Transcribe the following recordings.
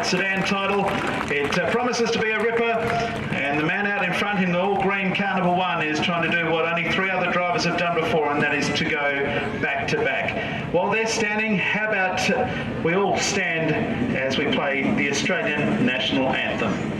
Sedan title. It promises to be a ripper, and the man out in front in the all-green car number 1 is trying to do what only 3 other drivers have done before, and that is to go back-to-back. While they're standing, how about we all stand as we play the Australian National Anthem.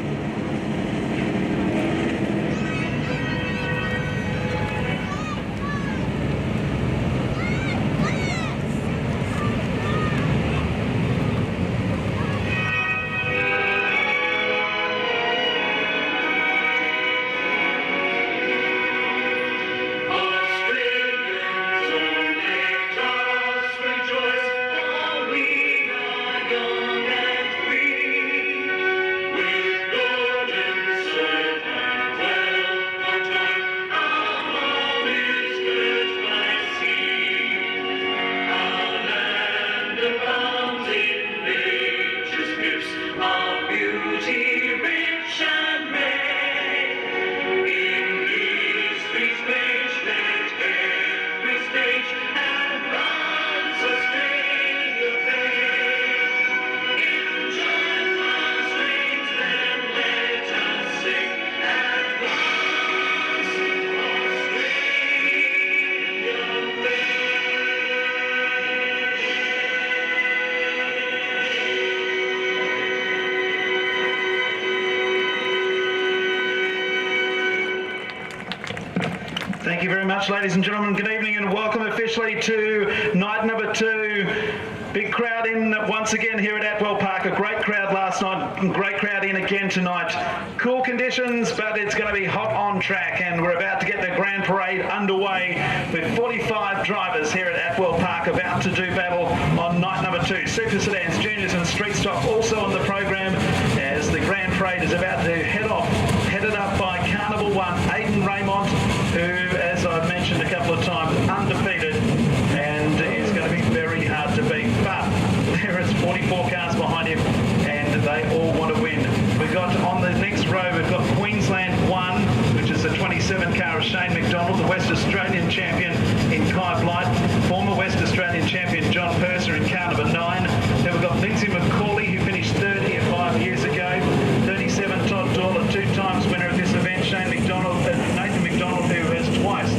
Thank you very much, ladies and gentlemen. Good evening and welcome officially to night number 2. Big crowd in once again here at Atwell Park. A great crowd last night, great crowd in again tonight. Cool conditions, but it's going to be hot on track, and we're about to get the grand parade underway with 45 drivers here at Atwell Park about to do battle on night number 2. Super Sedans, Juniors and Street Stock also on the program as the grand parade is about to head off, headed up by car number 1, Aidan Raymond, who, as I've mentioned a couple of times, undefeated and is going to be very hard to beat. But there is 44 cars behind him and they all want to win. We've got on the next row, we've got Queensland 1, which is the 27 car of Shane McDonald, the West Australian champion in Kai Blight, former West Australian champion John Purser in car number 9. Then we've got Lindsay McCauley, who finished 3rd here 5 years ago. 37 Todd Dorler, 2 times winner of this event. Shane McDonald, Nathan McDonald, who has twice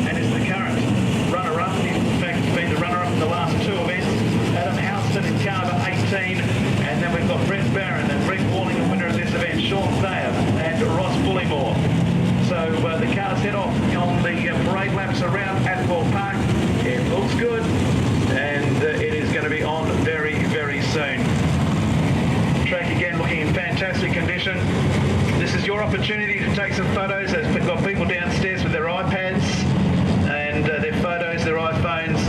and is the current runner-up. In fact, he's been the runner-up in the last 2 events. Adam Houston in car number 18, and then we've got Brett Barron and Rick Walling, the winner of this event, Sean Thayer and Ross Bullymore. So the cars head off on the parade laps around Atwell Park. It looks good, and it is going to be on very, very soon. Track again looking in fantastic condition. This is your opportunity to take some photos. We've got people downstairs with their iPads and their photos, their iPhones,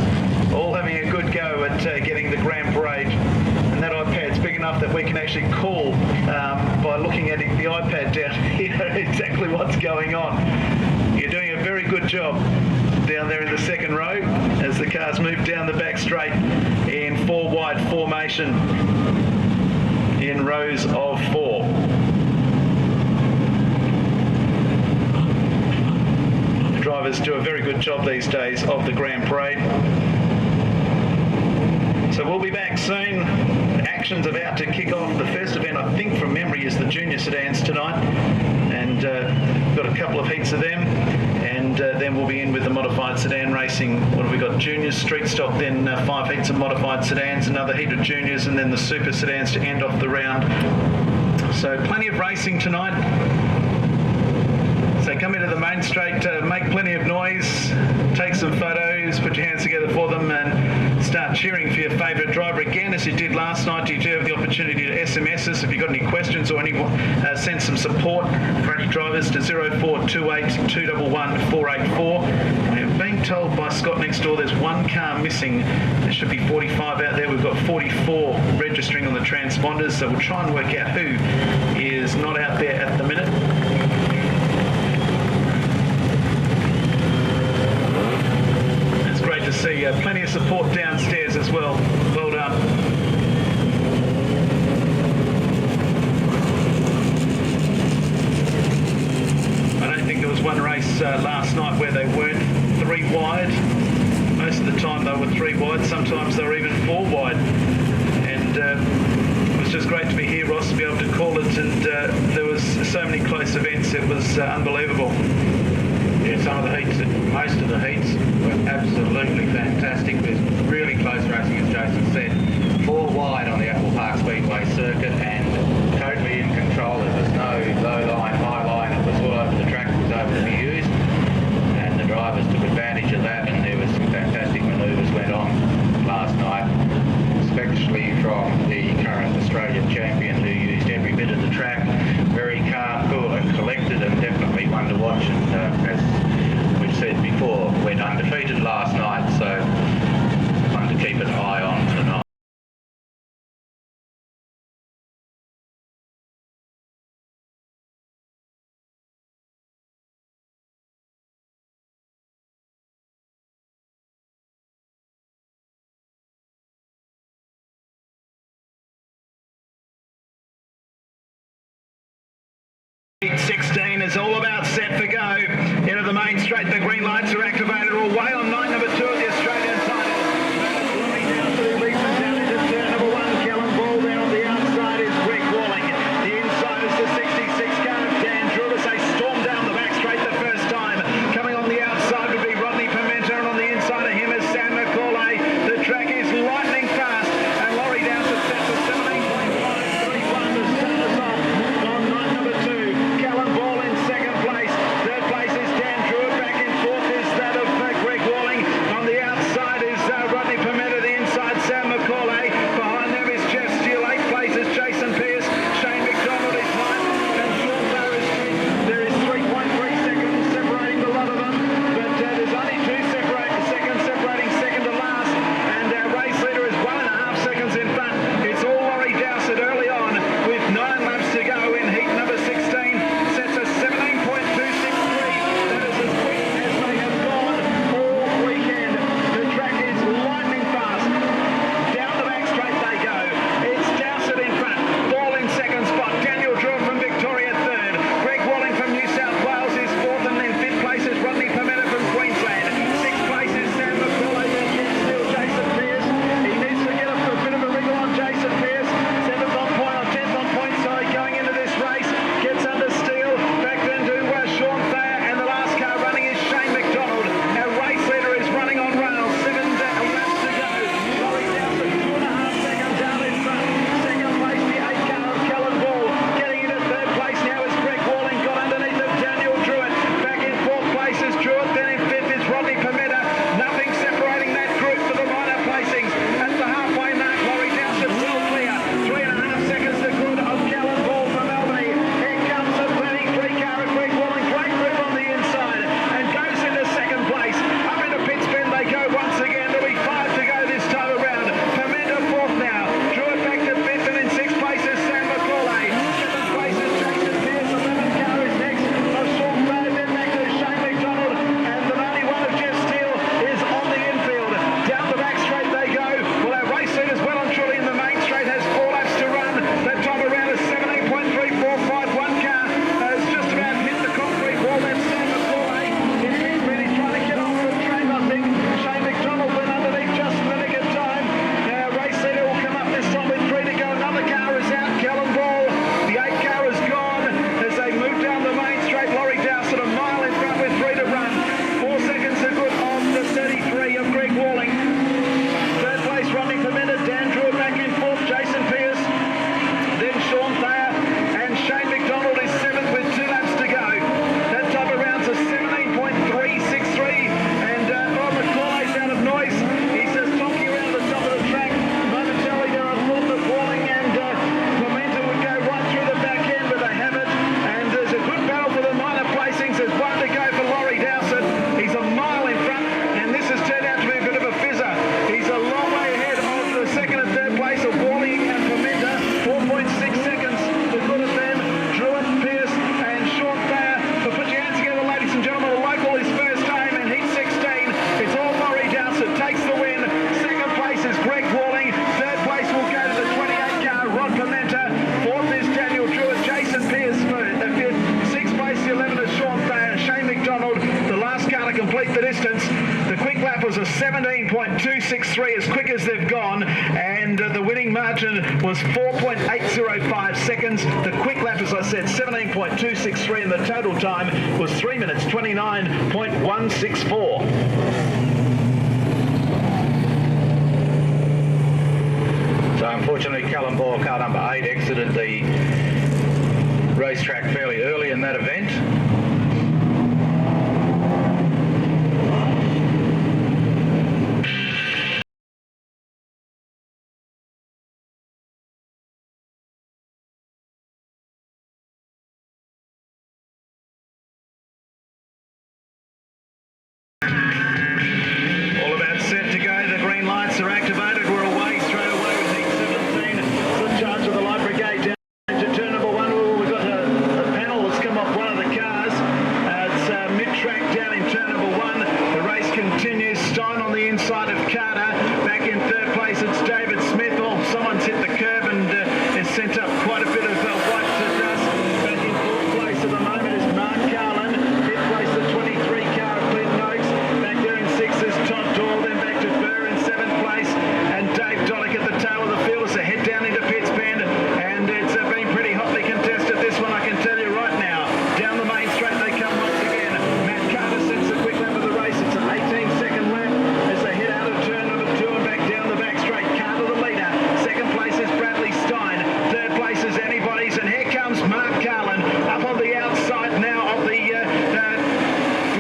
all having a good go at getting the grand parade. And that iPad's big enough that we can actually call by looking at the iPad down here exactly what's going on. You're doing a very good job down there in the second row as the cars move down the back straight in 4 wide formation in rows of 4. The drivers do a very good job these days of the grand parade. So we'll be back soon. Action's about to kick off. The first event, I think from memory, is the Junior Sedans tonight, and we've got a couple of heats of them, and then we'll be in with the modified sedan racing. What have we got? Juniors, Street Stock, then 5 heats of modified sedans, another heat of juniors, and then the super sedans to end off the round. So plenty of racing tonight. So come into the main straight, make plenty of noise, take some photos, put your hands together for them, and start cheering for your favourite driver again, as you did last night. You do have the opportunity to SMS us if you've got any questions, or send some support for any drivers to 0428 211 484. I'm being told by Scott next door there's 1 car missing. There should be 45 out there. We've got 44 registering on the transponders, so we'll try and work out who is not out there at the minute. Great to see plenty of support downstairs as well. Well done. I don't think there was one race last night where they weren't 3 wide. Most of the time they were 3 wide, sometimes they were even 4 wide. And it was It's just great to be here, Ross, to be able to call it, and there was so many close events. It was unbelievable. Yeah, some of the heats, most of the heats were absolutely fantastic. There's really close racing, as Jason said. 4 wide on the Apple Park Speedway circuit and totally in control. There was no low line, high line. It was all over the track. It was able to be used, and the drivers took advantage of that, and there was some fantastic manoeuvres went on last night, especially from the current Australian champion who used every bit of the track. Very calm, cool and collected, and definitely one to watch. And as we've said before, went undefeated last night, so one to keep an eye on tonight. Heat 16 is all about set for go. Into the main straight, the green lights are activated all way on night number 2 of the Australian title. Looking down to the region, down into turn number 1, Callum Ball. There on the outside is Greg Walling. The inside is the 66 car of Dan Drew as they storm down the back straight the first time. Coming on the outside would be Rodney Pimenta, and on the inside of him is Sam McCauley. The track is lightning fast, and Laurie down to set for 17.531 to start us off on night number 2. Callum Ball in second place. Third place is Dan Druitt. Back in fourth is that of Greg Walling. On the outside is Rodney Pimenta. The inside, Sam McCauley. Behind them is Jeff Steele. 8th place is Jason Pearce. Shane McDonald is 9th. And Sean Barr is 10th. There is 3.3 seconds separating the lot of them. But there's only 2 seconds separating second to last. And our race leader is 1.5 seconds in front. It's all Laurie Dowsett early on with 9 laps to go in heat number 16. Sets a 17.263. That is as quick as they have gone all weekend. The track is lightning fast. Down the back straight they go. It's Dowsett in front. Ball in second spot. Daniel Druitt from Victoria third. Greg Walling from New South Wales is fourth, and then 5th place is Rodney Pimenta from Queensland. 6th place is Sam McCauley. Then Jeff Steele, Jason Pearce. He needs to get a bit of a wriggle on Jason Pearce. 7th on point, or 10th on point, sorry, going into this race. Gets under Steele. Back then to Sean Thayer, and the last car running is Shane McDonald. Our race leader is running on rails. 7 laps to go. Laurie Dowsett, 2.5 seconds out in front. Second place, the 8 car of Callum Ball. Getting into third place now is Greg Walling. Got underneath of Daniel Druitt. Back in fourth place is Druitt. Then in 5th is Rodney Pimenta. Nothing separating that group for the minor placings. At the halfway mark, Laurie Dowsett well clear. 3.5 seconds to good of Callum Ball from Albany. Here comes the 33 car of Greg Walling. Great grip on the inside and goes into second place. Up into pit spin they go once again. There'll be 5 to go this time around. Pimenta 4th now. Druitt back to 5th, and in 6th place is Sam McCauley. 7th place is Jason Pearce. 11th car is next. A short third, then back to Shane McDonald. And the 91 of Jeff Steele is on the infield. Down the back straight they go. Well, our race leader is well and truly in the main straight. Has 4 laps to run. That time around is 17.3451 car. Has just about hit the concrete wall. That's Sam McCauley. He's really trying to get off the track, I think. Shane McDonald went underneath just in the nick of time. Our race leader will come up this time with 3 to go. Another car is out. Callum Ball. The 8 car is gone as they move down the main straight. Laurie Dowsett a mile in front with 3 to run. 4 seconds to good of the 33 of Greg Walling. Third place, Rodney Pimenta. Dan Drew back in 4th. Jason Pearce. Then Sean Thayer. And Shane McDonald is 7th with 2 laps to go. That top around to 17.363. And McCauley's out of noise. He says donkey around the top of the track. Momentarily there I thought that Walling and Pimenta would go right through the back end, but they haven't. And there's a good battle for the minor placings. There's 1 to go for Laurie Dowsett. He's a mile in front, and this has turned out to be a bit of a fizzer. He's a long way ahead of the 2nd and 3rd place of Walling and Pimenta. 4.6 seconds to good of them. Druitt, Pearce and Sean Thayer. But put your hands together, ladies and gentlemen. A local is first time in heat 16. It's all Laurie Dowsett takes the win. Second place is Greg Walling. Third place will go to the 28 car, Rod Pimenta. 4th is Daniel Druitt. Jason Pearce for the 5th. 6th place, the 11 is Sean Thayer. Shane McDonald, the last car to complete the distance. The quick lap lap was a 17.263, as quick as they've gone, and the winning margin was 4.805 seconds. The quick lap, as I said, 17.263, and the total time was 3 minutes 29.164. So unfortunately, Callum Ball, car number 8, exited the racetrack fairly early in that event. All about set to go. The green lights are activated. We're away straight away with heat 17. It's in charge of the light brigade down into turn number 1. We've got a panel that's come off one of the cars. It's mid-track down in turn number 1. The race continues. Stein on the inside of Carter. Back in third place, it's David Smith. Oh, someone's hit the curb and it's sent up quite a bit of white dust. Back in fourth place at the moment is Mark Carlin. Fifth place, the 23 car of Clinton Oaks. Back there in sixth is Todd Doyle. Then back to Burr in seventh place. And Dave Dolick at the tail of the field as they head down into Pitts Bend. And it's been pretty hotly contested, this one, I can tell you right now. Down the main straight they come once again. Matt Carter sets the quick lap of the race. It's an 18-second lap as they head out of turn number 2 and back down the back straight. Carter the leader. Second place is Bradley Stein. Third place is Anybody's. And here comes Mark Carlin up on the outside now of the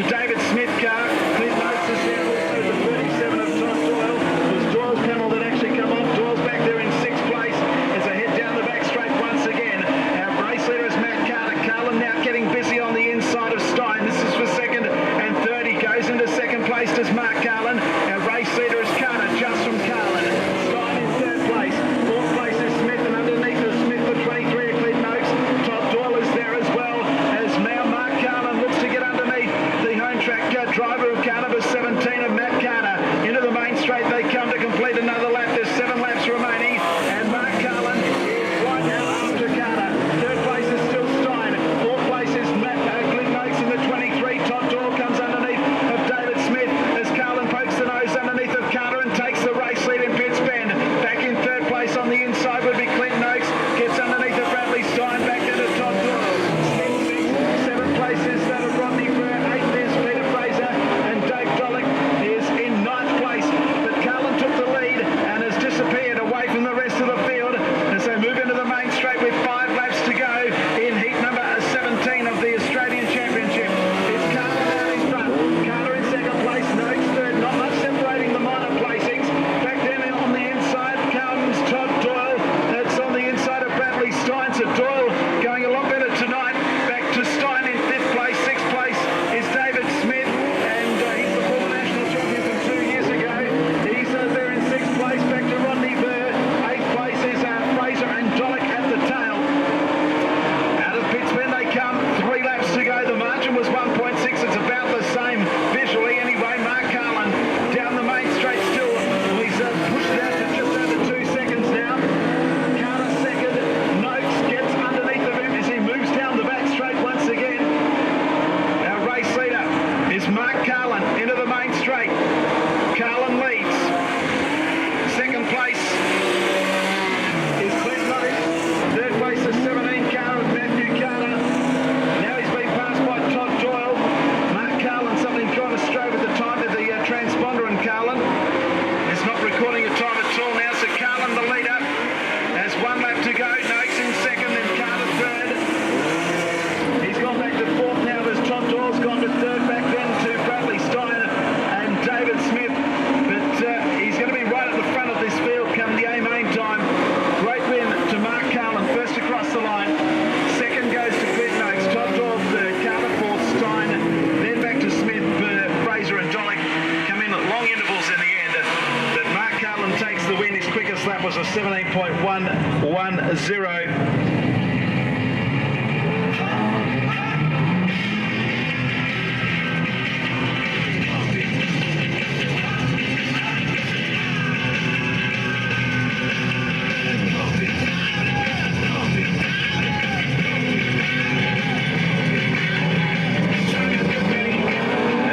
David Smith car. Clint Notes is there also, the 37 of Todd Doyle. It was Doyle's panel that actually come off. Doyle's back there in sixth place as they head down the back straight once again. Our race leader is Matt Carter. Carlin now getting busy on the inside of Stein. This is for second and third. He goes into second place as Mark Carlin. Our race leader is Carter, just from Carlin. Stein in third place. Fourth place is Smith, and underneath is Smith for 23 of Clint Notes. Todd Doyle is there as well as now Mark Carlin looks to get underneath the home track driver of car number 17 of Matt Carter. Into the main straight they come to complete another lap. There's 7 laps remaining, and Mark Carlin is right now after Carter. Third place is still Stein. Fourth place is Clint Notes in the 23. Todd Doyle comes underneath of David Smith as Carlin pokes the nose underneath of Carter and takes the race lead in Pitts Bend. Back in third place on the inside would be Clint Noakes. Gets underneath of Bradley Stein. Back into Todd Doyle. Smith 6. Seventh place is that of Rodney Burr. Eighth is Peter Fraser. And Dave Dolick is in ninth place. But Carlin took the lead and has disappeared away from the rest of the field as they move into the main straight with 5 laps to go in heat number 17 of the Australian Championship. It's Carter down in front. Carter in second place. Noakes third. Not much separating the minor placings. Back then on the inside comes Todd Doyle. That's on the inside of Bradley Stein. So Doyle going a lot better tonight. Back to Stein in fifth place. Sixth place is David Smith, and he's the former national champion from 2 years ago. He's there in sixth place. Back to Rodney Burr. Eighth place is Fraser and Dolick at the tail. Out of Pitts Bend they come. 3 laps to go. The margin was 1.6. It's about the same visually anyway. Mark Carlin down the main straight still. He's pushed it out to just over 2 seconds now. Carter second. Noakes gets underneath of him as he moves down the back straight once again. Our race leader is Mark Carlin into the main straight. Carlin leads. Second place is Clint Noakes. Third place is 17 car of Matthew Carter. Now he's been passed by Todd Doyle. Mark Carlin, something kind of stray with the time of the transponder, and Carlin is not recording a time at all now. So Carlin the leader has 1 lap to go. Noakes in second and Carter third. He's gone back to fourth now as Todd Doyle's gone to third. Back then to Bradley Stein and David Smith. But he's going to be right at the front of this field come the A-main time. Great win to Mark Carlin, first across the line. Second goes to Clint Noakes. Todd Doyle third. Carter fourth. Stein. Then back to Smith, Fraser and Dolick come in at long intervals in the end. But Mark Carlin takes the win. His quickest lap was a 17.110.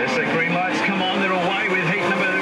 As the green lights come on, they're away with heat number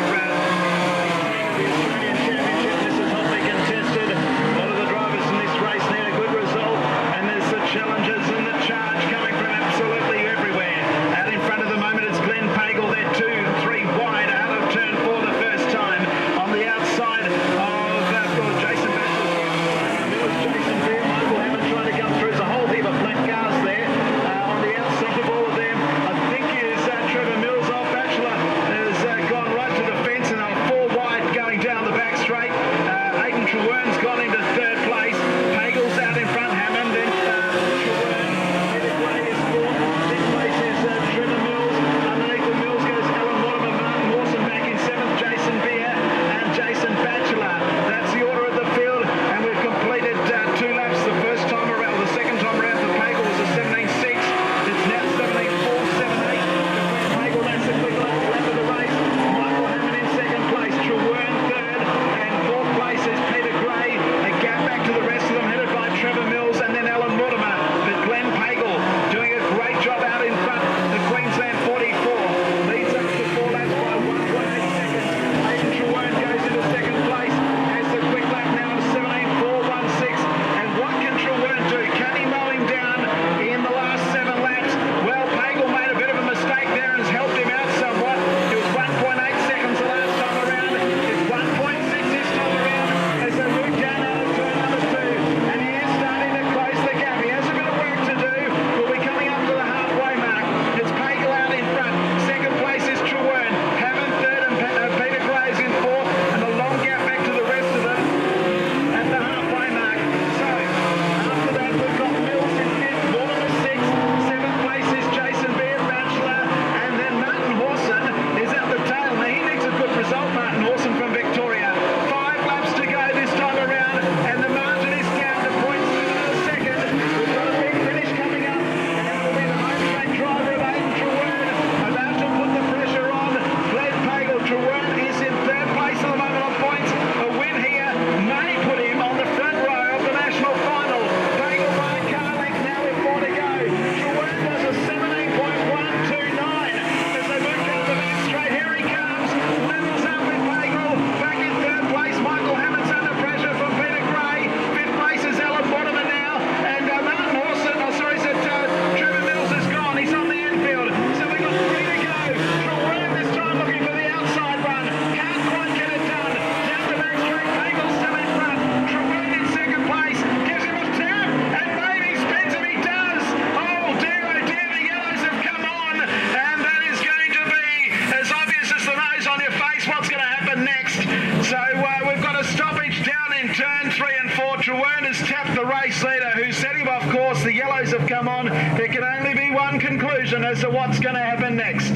as to what's going to happen next.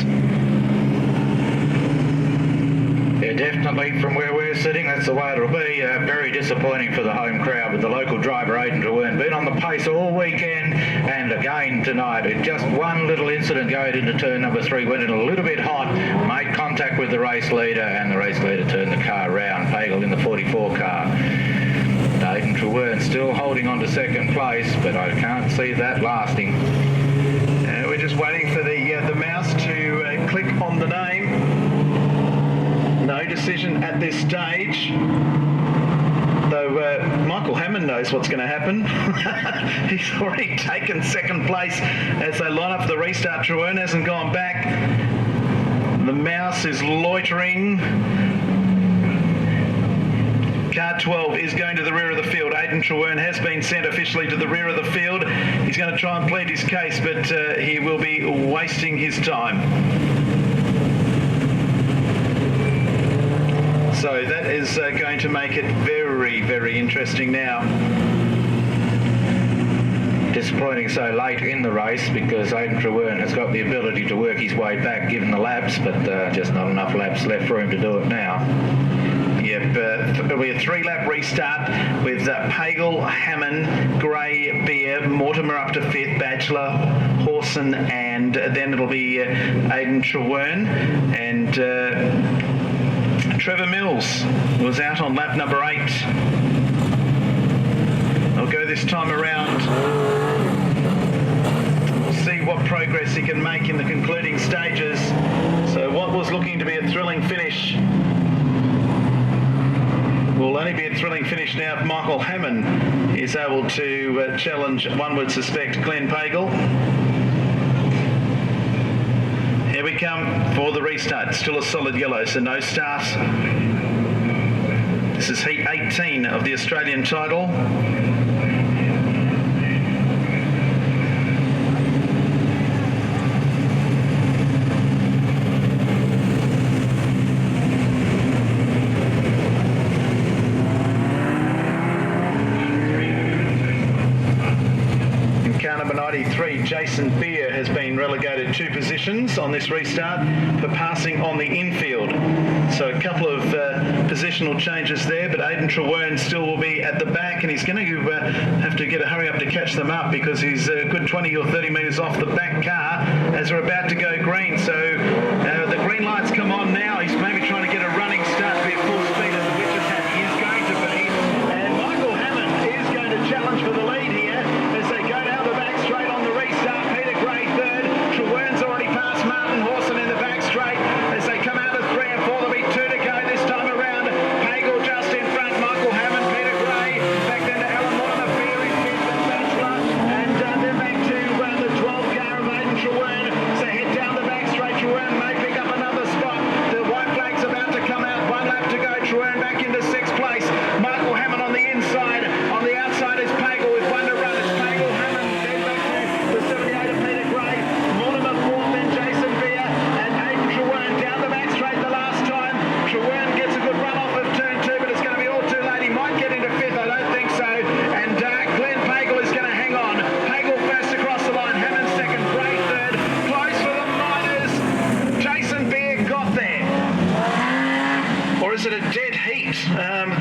Yeah, definitely from where we're sitting, that's the way it'll be. Very disappointing for the home crowd with the local driver, Aidan Trewern, been on the pace all weekend and again tonight. Just one little incident going into turn number 3, went in a little bit hot, made contact with the race leader, and the race leader turned the car round. Pagel in the 44 car. Aidan Trewern still holding on to second place, but I can't see that lasting. We're just waiting for the mouse to click on the name. No decision at this stage, though Michael Hammond knows what's going to happen. He's already taken second place as they line up for the restart. Trewern hasn't gone back. The mouse is loitering. Car 12 is going to the rear of the field. Aidan Trewern has been sent officially to the rear of the field. He's going to try and plead his case, but he will be wasting his time. So that is going to make it very, very interesting now. Disappointing so late in the race because Aidan Trewern has got the ability to work his way back given the laps, but just not enough laps left for him to do it now. Yep, it'll be a 3-lap restart with Pagel, Hammond, Gray, Beer, Mortimer up to 5th, Batchelor, Hawson, and then it'll be Aidan Trewern and Trevor Mills was out on lap number 8. I'll go this time around. We'll see what progress he can make in the concluding stages. So what was looking to be a thrilling finish will only be a thrilling finish now if Michael Hammond is able to challenge, one would suspect, Glenn Pagel. Here we come for the restart. Still a solid yellow, so no start. This is heat 18 of the Australian title. Number 93, Jason Beer, has been relegated 2 positions on this restart for passing on the infield. So a couple of positional changes there, but Aidan Trewern still will be at the back, and he's going to have to get a hurry up to catch them up because he's a good 20 or 30 metres off the back car as they're about to go green. So the green lights come on now. He's maybe trying to get a running start to be at full speed as the witches hat. He is going to be. And Michael Hammond is going to challenge for the lead here as they go down the back straight on the restart. Peter Gray 3rd. Trewern's already passed Martin Hawson in the back straight. As they come out of 3 and 4, there'll be 2 to go this time around. Pagel just in front. Michael Hammond, Peter Gray. Back then to Alan Mortimer, Beer in 5th and Batchelor. And then back to the 12 car of Aidan Trewern. So head down the back straight. Trewern may pick up another spot. The white flag's about to come out. 1 lap to go. Trewern back into 6th place. Michael Hammond on the inside. On the outside is Pagel with 1 to run. It's Pagel, Hammond, then back to the 78 of Peter Gray. Mortimer 4th, then Jason Beer, and Aidan Trewern down the back straight the last time. Trewern gets a good run off of turn 2, but it's going to be all too late. He might get into 5th, I don't think so. And Glenn Pagel is going to hang on. Pagel first across the line, Hammond 2nd, Gray 3rd. Close for the Miners. Jason Beer got there. Or is it a dead heat?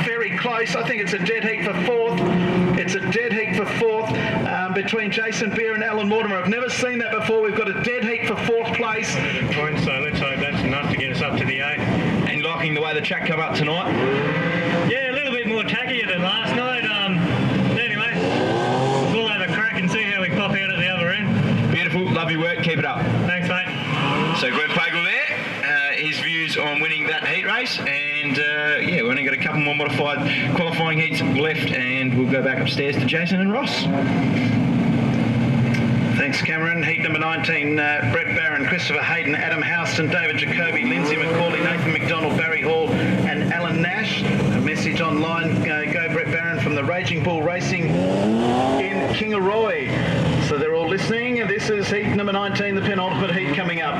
Very close. I think it's a dead heat for 4th. It's a dead heat for 4th between Jason Beer and Alan Mortimer. I've never seen that before. We've got a dead heat for 4th place. Points, so let's hope that's enough to get us up to the 8. And liking the way the track come up tonight? Yeah, a little bit more tackier than last night. Anyway, we'll have a crack and see how we pop out at the other end. Beautiful, love your work, keep it up. Thanks, mate. So Glenn Pagel there, his views on winning that heat race, and yeah, we've only got a couple more modified qualifying heats left, and we'll go back upstairs to Jason and Ross. Thanks, Cameron. Heat number 19, Brett Barron, Christopher Hayden, Adam Houston, David Jacoby, Lindsay McCauley, Nathan McDonald, Barry Hall, and Alan Nash. A message online, go Brett Barron from the Raging Bull Racing in Kingaroy. So they're all listening. This is heat number 19, the penultimate heat coming up.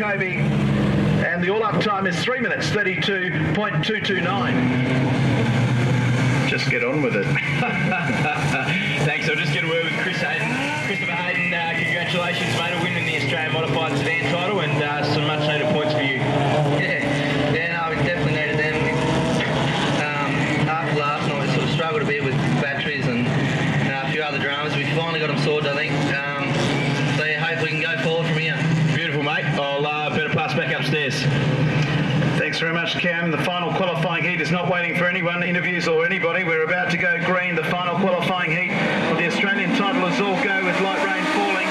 Jacoby. And the all-up time is 3 minutes 32.229. Just get on with it. Thanks. I'll just get a word with Christopher Hayden. Congratulations, mate, on winning the Australian Modified Sedan title and some much-needed points for you. Yeah, no, we definitely needed them. After last night, we sort of struggled a bit with batteries and a few other dramas. We finally got them sorted, I think. So yeah, hopefully we can go forward from here. Beautiful, mate. I'll better pass back upstairs. Thanks very much, Cam. The final qualifying heat is not waiting for anyone, interviews or anybody. We're about to go green. The final qualifying heat of the Australian title is all go with light rain falling.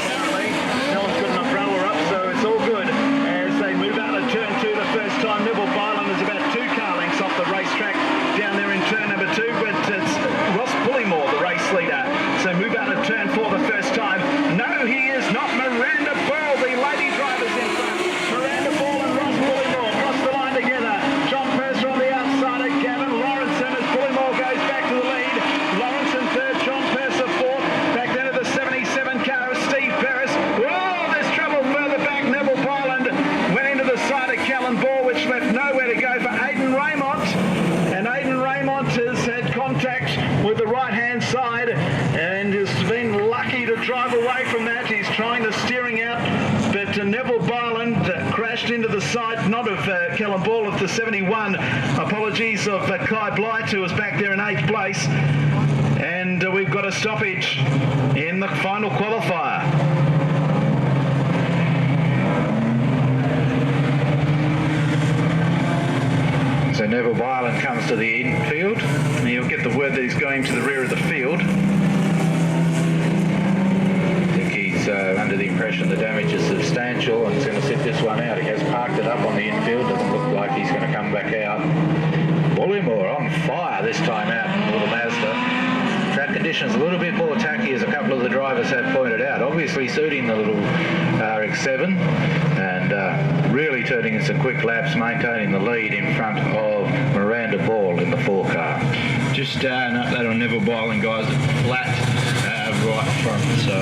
Apparently, no one's got an umbrella up, so it's all good. As they move out of turn 2 the first time, Neville Byland is about 2 car lengths off the racetrack down there in turn number 2, but it's Ross Pullymore, the race leader. So move out of turn 4 the first time. No, he is not. Miranda Ball, the lady driver's in front. Miranda Ball and Ross Pullymore cross the line together. John Purser on the outside of Gavin Lawrenson as Pullymore goes back to the lead. Lawrenson third, John Purser fourth. Back then to the 77 car of Steve Ferris. Oh, there's trouble further back. Neville Byland went into the side of Callan Ball, which left nowhere to go for Aidan Raymont. And Aidan Raymont has had contact with the right-hand side and has been lucky to drive away from that. He's trying the steering out, but Neville Byland crashed into the side, not of Callan Ball, of the 71. Apologies of Kai Blight, who was back there in 8th place. And we've got a stoppage in the final qualifier. So Neville Byland comes to the infield. And you'll get the word that he's going to the rear of the field. I think he's under the impression the damage is substantial and he's going to sit this one out. He has parked it up on the infield. Doesn't look like he's going to come back out. Bullymore on fire this time out in the little Mazda. Track conditions a little bit more tacky, as a couple of the drivers have pointed out. Obviously suiting the little RX-7 and really turning in some quick laps, maintaining the lead in front of Miranda Ball in the 4 car. Just an update on Neville Byland, guys. Flat right front. So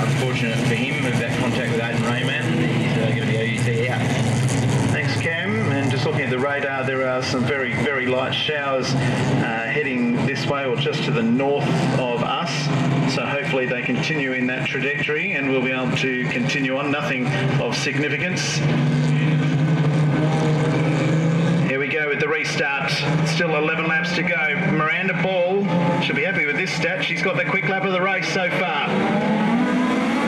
unfortunate for him with that contact with Aidan Raymond. He's going to be OUT out. Thanks, Cam. And just looking at the radar, there are some very, very light showers heading this way or just to the north of us. So hopefully they continue in that trajectory and we'll be able to continue on. Nothing of significance. Here we go with the restart. Still 11 laps to go. Miranda Ball should be happy with this stat. She's got the quick lap of the race so far.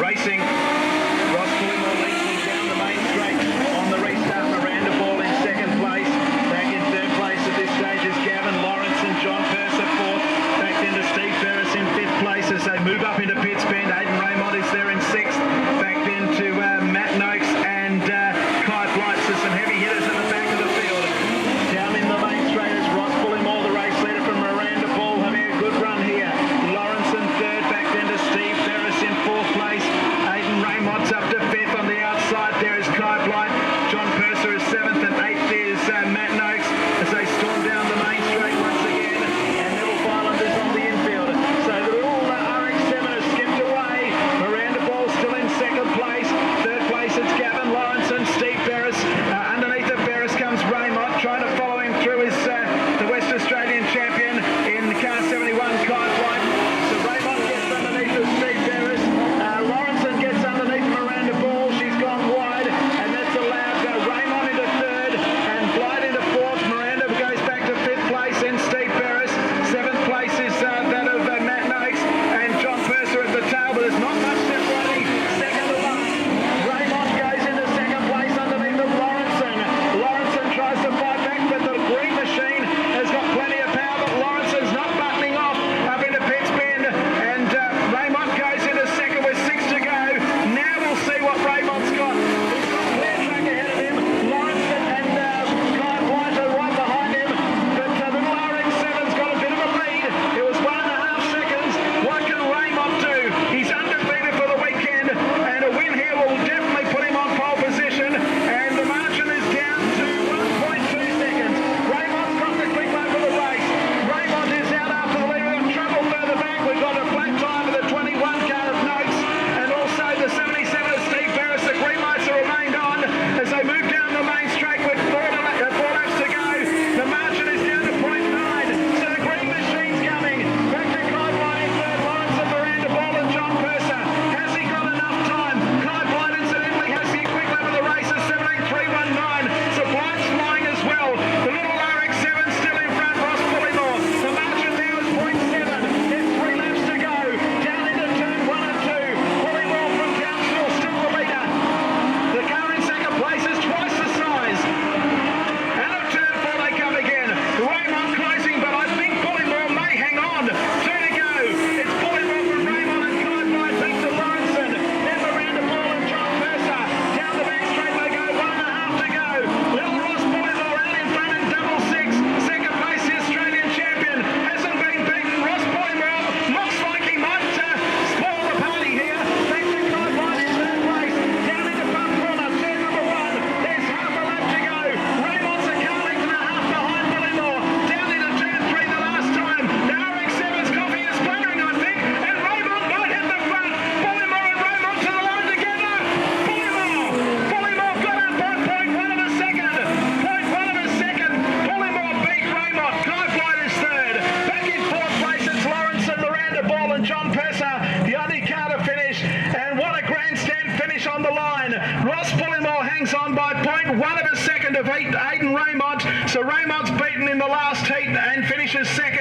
Racing. Ross Pullymore leads down the main straight on the restart. Miranda Ball in 2nd place. Back in 3rd place at this stage is Gavin Lawrence and John Purser 4th. Back into Steve Ferris in 5th place as they move up into pits bend. Aidan Raymond is there in 6th. Back then to Matt Noakes and Kai Blight. So some heavy hitters at the back of the field. Down in the main straight is Ross Pullymore, the race leader from Miranda Ball, having a good run here. Lawrence in 3rd. Back then to Steve Ferris in 4th place. Aidan Raymond's up to 5th on the outside. There is Kai Blight. John Purser is 7th and 8th is Matt Noakes as they storm down the main straight once again. And Neville Byland is on the infield. So the little RX-7 has skipped away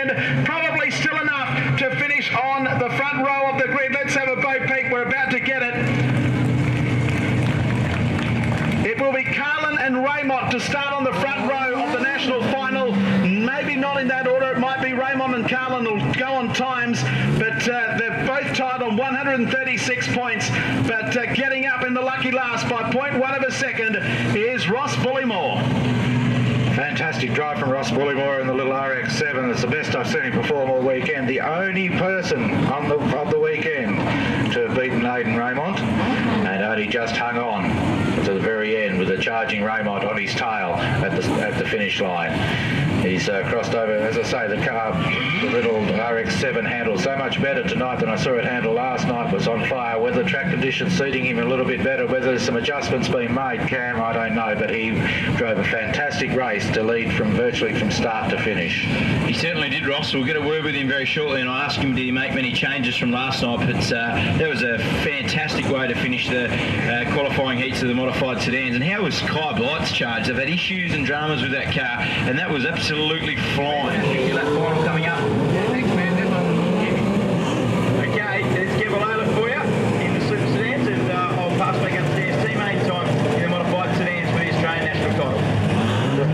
second. Probably still enough to finish on the front row of the grid. Let's have a bow peek. We're about to get it. It will be Carlin and Raymond to start on the front row of the national final. Maybe not in that order. It might be Raymond and Carlin will go on times, but they're both tied on 136 points. But getting up in the lucky last by 0.1 of a second is Ross Bullymore. Fantastic drive from Ross Bullymore in the little RX-7. It's the best I've seen him perform all weekend. The only person of the weekend to have beaten Aidan Raymond, and only just hung on to the very end with a charging Raymond on his tail at the finish line. He's crossed over, as I say, the little RX-7 handles so much better tonight than I saw it handle last night. Was on fire. Whether track conditions suiting him a little bit better, whether there's some adjustments being made, Cam, I don't know, but he drove a fantastic race to lead virtually from start to finish. He certainly did, Ross. We'll get a word with him very shortly, and I asked him did he make many changes from last night, but that was a fantastic way to finish the qualifying heats of the modified sedans. And how was Kai Blight's charge? They've had issues and dramas with that car, and that was absolutely flying. You lap final coming up. Thanks, man. Okay, let's get Lola for you in the super sedans, and I'll pass back upstairs. Teammate time in the modified sedans for the Australian national title. Just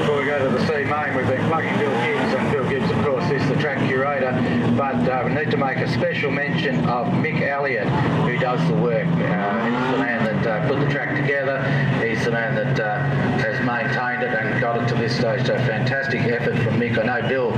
before we go to the C main, we've been plugging Bill Gibbs, and Bill Gibbs, of course, is the track curator, but we need to make a special mention of Mick Elliott, who does the work. He's the man that put the track together. He's the man that has maintained it and got it to this stage. So fantastic effort from Mick. I know Bill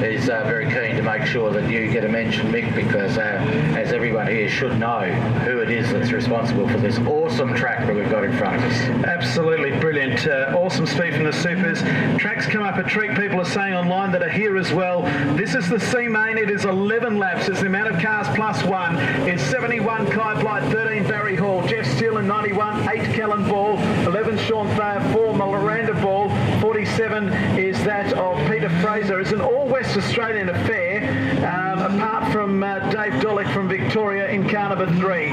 is very keen to make sure that you get a mention, Mick, because as everyone here should know who it is that's responsible for this awesome track that we've got in front of us. Absolutely brilliant. Awesome speed from the supers. Tracks come up a treat. People are saying online that are here as well. This is the C main. It is 11 laps. It's the amount of cars plus one. It's 71 Kai Blight, 13 Barry Hall, Jeff Steele in 91, 8 Kellen Ball, 11 Sean Thayer, 4 Miranda Ball, 47 is that of Peter Fraser. It's an all West Australian affair, apart from Dave Dolick from Victoria in car number 3.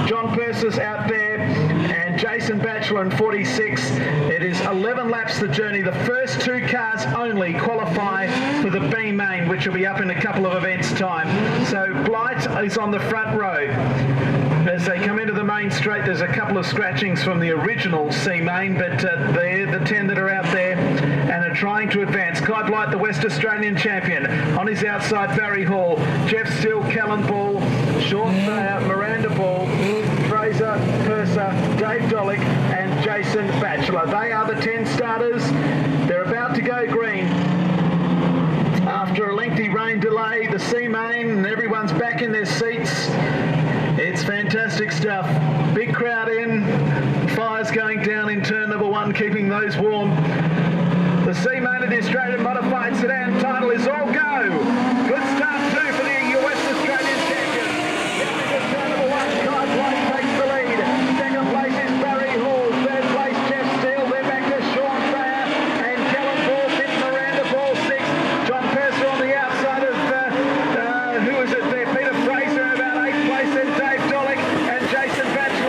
John Persis out there and Jason Batchelor in 46. It is 11 laps the journey. The first 2 cars only qualify for the B main, which will be up in a couple of events' time. So Blight is on the front row. As they come into the main straight, there's a couple of scratchings from the original C main, but they're the 10 that are out there and are trying to advance. Kai Blight, the West Australian champion. On his outside, Barry Hall, Jeff Steele, Callan Ball, Sean Thayer, Miranda Ball, Fraser, Purser, Dave Dolick and Jason Batchelor. They are the 10 starters. They're about to go green. After a lengthy rain delay, the C main, and everyone's back in their seats. It's fantastic stuff. Big crowd in. Fires going down in turn number 1, keeping those warm. The C main of the Australian Modified Sedan title is all go. Good start too for the West Australian champion. Down into turn number 1, Kai Blight takes the lead. Second place is Barry Hall. Third place, Jeff Steele. They're back to Sean Thayer and Kellen Ball, 5th, Miranda Ball, 6th. John Purser on the outside of, who is it there? Peter Fraser in about 8th place, then Dave Dolick and Jason Batchelor.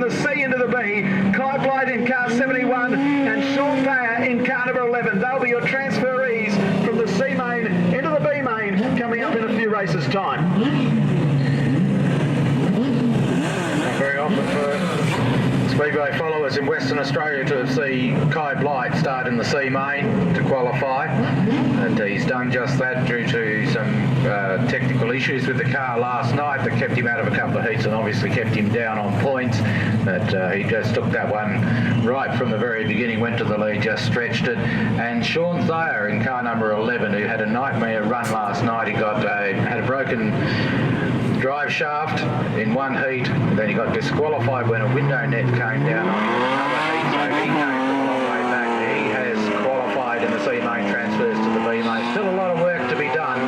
the C into the B. Clive Blight in car 71 and Sean Thayer in car number 11. They'll be your transferees from the C main into the B main coming up in a few races' time. Very often for Speedway followers in Western Australia to see Kai Blight start in the C main to qualify, and he's done just that due to some technical issues with the car last night that kept him out of a couple of heats and obviously kept him down on points. But he just took that one right from the very beginning, went to the lead, just stretched it. And Sean Thayer in car number 11, who had a nightmare run last night, he had a broken drive shaft in one heat, then he got disqualified when a window net came down on him in another heat, so he came from a long way back. He has qualified in the C main, transfers to the B main. Still a lot of work to be done.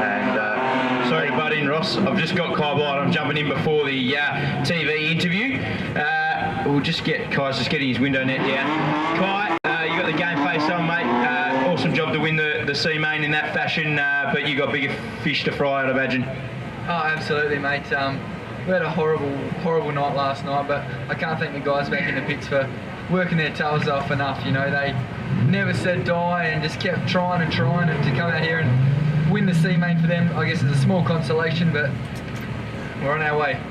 And sorry to butt in, Ross. I've just got Kai Blight. I'm jumping in before the TV interview. We'll just get Kai's just getting his window net down. Kai, you got the game face on, mate. Awesome job to win the C main in that fashion, but you got bigger fish to fry, I'd imagine. Oh, absolutely, mate. We had a horrible night last night, but I can't thank the guys back in the pits for working their tails off enough. You know, they never said die and just kept trying and to come out here and win the C main for them. I guess it's a small consolation, but we're on our way.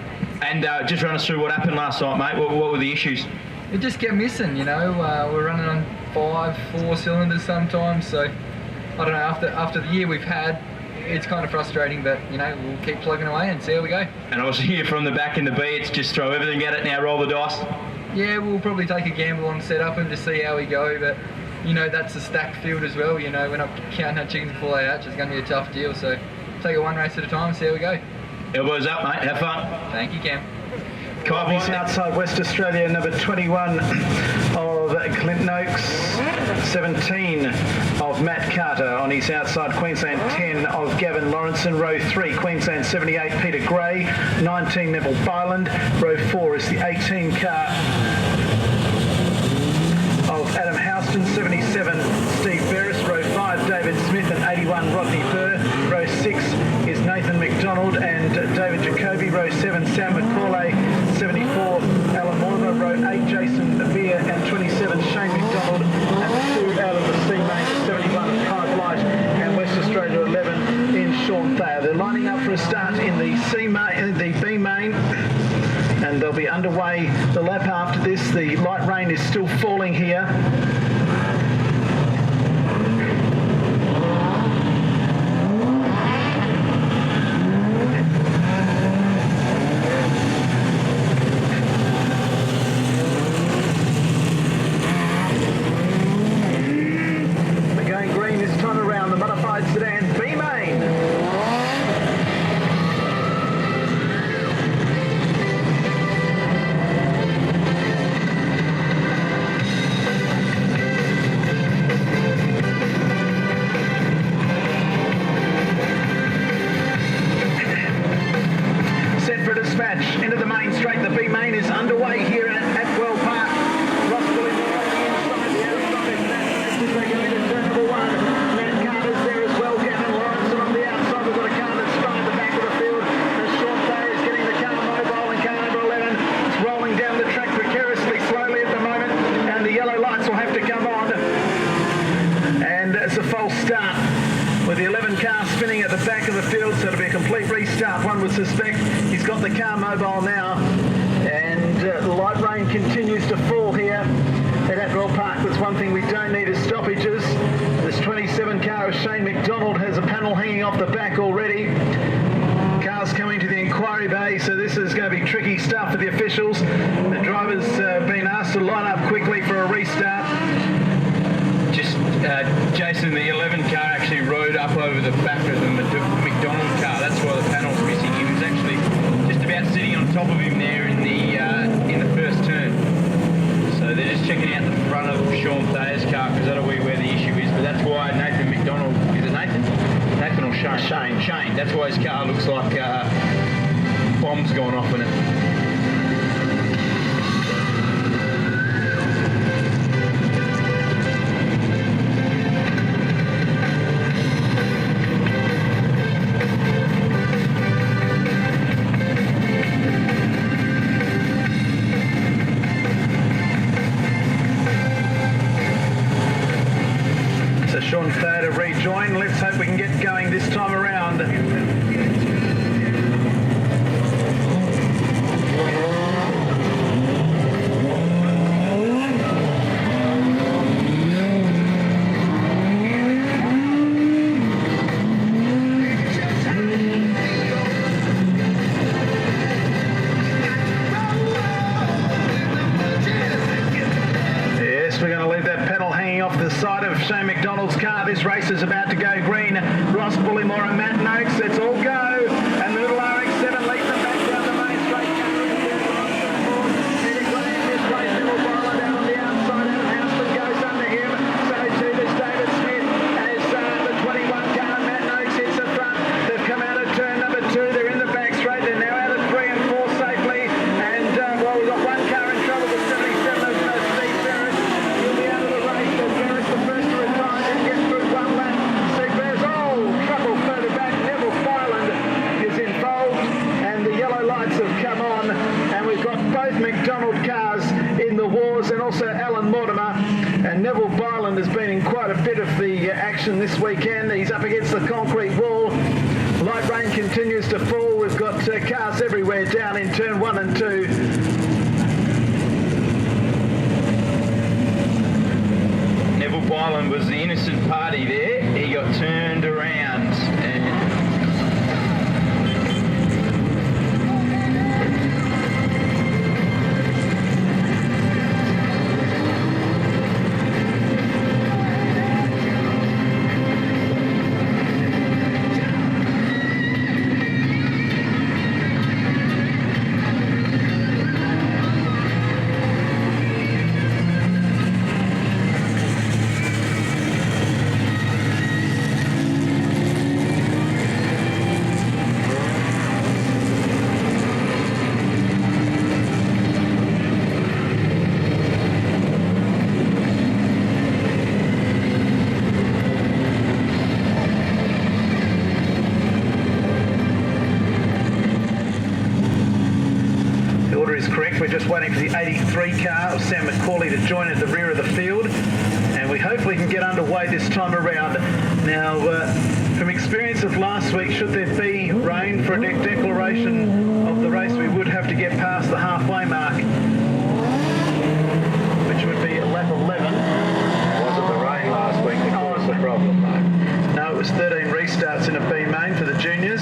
And just run us through what happened last night, mate. What were the issues? It just kept missing. You know, we're running on 4 cylinders sometimes. So I don't know. After the year we've had, it's kind of frustrating, but you know, we'll keep plugging away and see how we go. And also here from the back in the B, it's just throw everything at it now, roll the dice. Yeah, we'll probably take a gamble on setup and just see how we go, but you know, that's a stacked field as well. You know, we're not counting our chickens before they hatch. It's going to be a tough deal, so take it one race at a time and see how we go. Elbows up, mate. Have fun. Thank you, Cam. He's outside West Australia, number 21 of Clint Noakes, 17 of Matt Carter on his outside, Queensland 10 of Gavin Lawrenson, row 3 Queensland 78 Peter Gray, 19 Neville Byland, row 4 is the 18 car of Adam Houston, 77 Steve Ferris, row 5 David Smith and 81 Rodney Burr, row 6 is Nathan McDonald and David Jacoby, row 7 Sam McCauley, 74 Alan Mortimer, row 8 Jason Beer and 27 Shane McDonald, and 2 out of the C main, 71 of Kai Blight and West Australia 11 in Sean Thayer. They're lining up for a start in the C main, the B main, and they'll be underway the lap after this. The light rain is still falling here. Sedan B main. Set for dispatch into the main straight. The B main is underway here at Atwell Park. Ross Bully inside the outside. As they go into turn number 1. There as well, Gavin Lawrenson on the outside. We've got a car that's straight at the back of the field. As Sean Thayer is getting the car mobile in car number 11. It's rolling down the track precariously, slowly at the moment, and the yellow lights will have to come on. And it's a false start with the 11 car spinning at the back of the field, so it'll be a complete restart, one would suspect. He's got the car mobile now, and the light rain continues to fall here at Atwell Park. That's one thing we don't need is stoppages. This 27 car of Shane McDonald has a panel hanging off the back already. Cars coming to the inquiry bay, so this is going to be tricky stuff for the officials. The driver's been asked to line up quickly for a restart. Just Jason, the 11 car actually rode up over the back of the McDonald car. That's why the panel's missing. He was actually just about sitting on top of him there in the first turn. So they're just checking out the front of Sean Thayer's car because that'll be where the issue is. But that's why Nathan McDonald, is it Nathan? Nathan or Shane? Shane. That's why his car looks like bombs gone off in it. side of Shane McDonald's car. This race is about to go green. Ross Bullymore and Matt Noakes, let's all go. And the little RX-7 leads them back down the main straight. Peter Gray in this race, Neville Byland down on the outside. Adam Houston goes under him. So too does David Smith as the 21 car. Matt Noakes hits the front. They've come out of turn number 2. They're in the back straight. They're now out of 3 and 4 safely. And well, we've got one car in trouble. The 77 of Steve Ferris. He'll be out of the race. So Ferris the first to retire. Didn't get through one lap. Steve Ferris, trouble further back. Neville Byland is involved. And the yellow lights have come on. And we've got both McDonald cars in the wars, and also Alan Mortimer. And Neville Byland has been in quite a bit of the action this weekend. He's up against the concrete wall. Light rain continues to fall. We've got cars everywhere down in turn 1 and 2. Neville Byland was the innocent party there. He got turned around and We're just waiting for the 83 car of Sam McCauley to join at the rear of the field, and we hopefully can get underway this time around. Now, from experience of last week, should there be rain for a declaration of the race, we would have to get past the halfway mark, which would be at lap 11. Was it the rain last week that caused the problem, though? No, it was 13 restarts in a B main for the juniors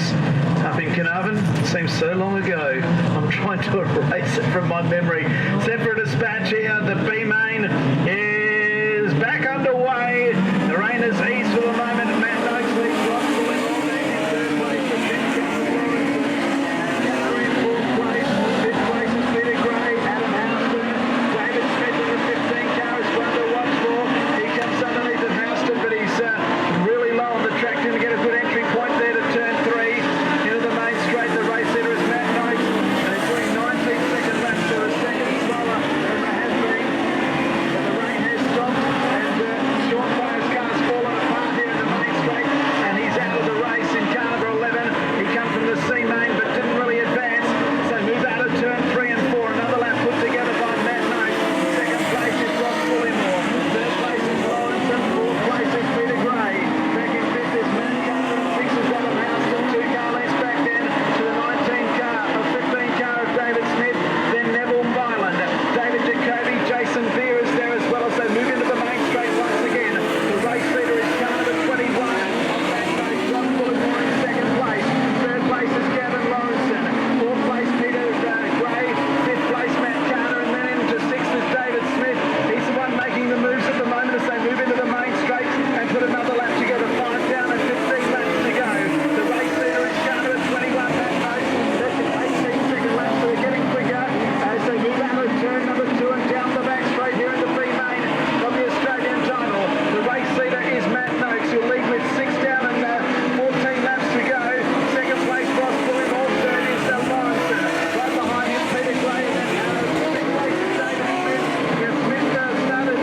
up in Carnarvon. It seems so long ago. I'm trying to erase it from my memory. Set for a dispatch here. The B main is back underway. The rain has eased for the moment. Matt Noakes leads Ross Bullymore back in third place with 10 cars. Car in fourth place. Fifth place is Peter Gray. Adam Houston. David Smith in the 15 car is one to watch for. He comes underneath of Houston, but he's really low on the track. Didn't get a good entry point there to turn 3. Into the main straight, the race leader is Matt Noakes, and he's doing 19-second laps, so a second slower than they have been. But the rain has stopped, and Sean Byers' car's fallen apart here in the main straight, and he's out of the race in car number 11. He come from the C main, but didn't really advance, so move out of turn 3 and 4. Another lap put together by Matt Noakes. Second place is Ross Bullymore. Third place is Lawrence, and fourth place is Peter Gray. Back in fifth is Matt Carter, and sixth is Adam Houston. 2 car lengths back then to the 19 car, or 15 car of David Smith, then Neville Byland. David Jacoby, Jason Beer is there as well as they move into the main straight once again. The race leader is car number 21 of Matt Noakes. Ross Bullymore in second place. Third place is Gavin Lawrenson. Fourth place Peter Gray. Fifth place Matt Carter, and then into sixth is David Smith. He's the one making the moves at the moment as they move into the main straight and put another lap together. 5 down and 15 laps to go. The race leader is car number 21, Matt Noakes. That's an 18-second lap, so they're getting quicker as they move out of turn number 2 and down the back straight here in the B main of the Australian title. The race leader is Matt Noakes, who'll lead with 6 down and 14 laps to go. Second place, Ross Bullymore. Third is Lawrenson. Right behind him, Peter Gray. And sixth place is David Smith. Smith started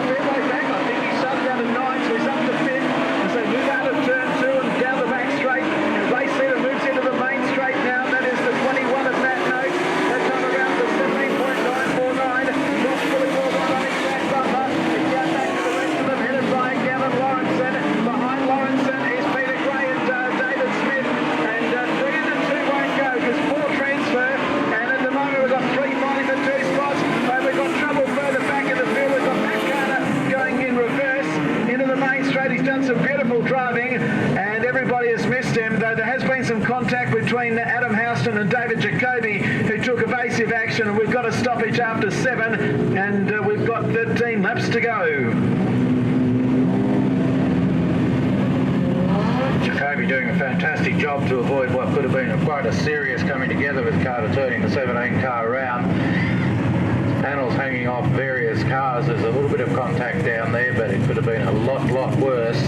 fairway back. I think he started out of 9, so he's up to 5th. As they move out of turn 2 and down the back straight. And race leader moves into the main straight now. That is the 21 of Matt Noakes. That time around to 17.949. Ross Bullymore right on his back bumper. He's down back to the rest of them, headed by Gavin Lawrenson. Behind Lawrenson is Peter Gray and David Smith. And 3 and 2 won't go because 4 transfer. And at the moment we've got 3 fighting for 2 spots. But we've got trouble further back in the field. We've got Matt Carter going in reverse into the main straight. He's done some beautiful driving and everybody has missed him, though there has been some contact between Adam Houston and David Jacoby, who took evasive action, and we've got a stoppage after 7 and we've got 13 laps to go. Jacoby doing a fantastic job to avoid what could have been quite a serious coming together with Carter turning the 17 car around. Panels hanging off various cars. There's a little bit of contact down there, but it could have been a lot worse.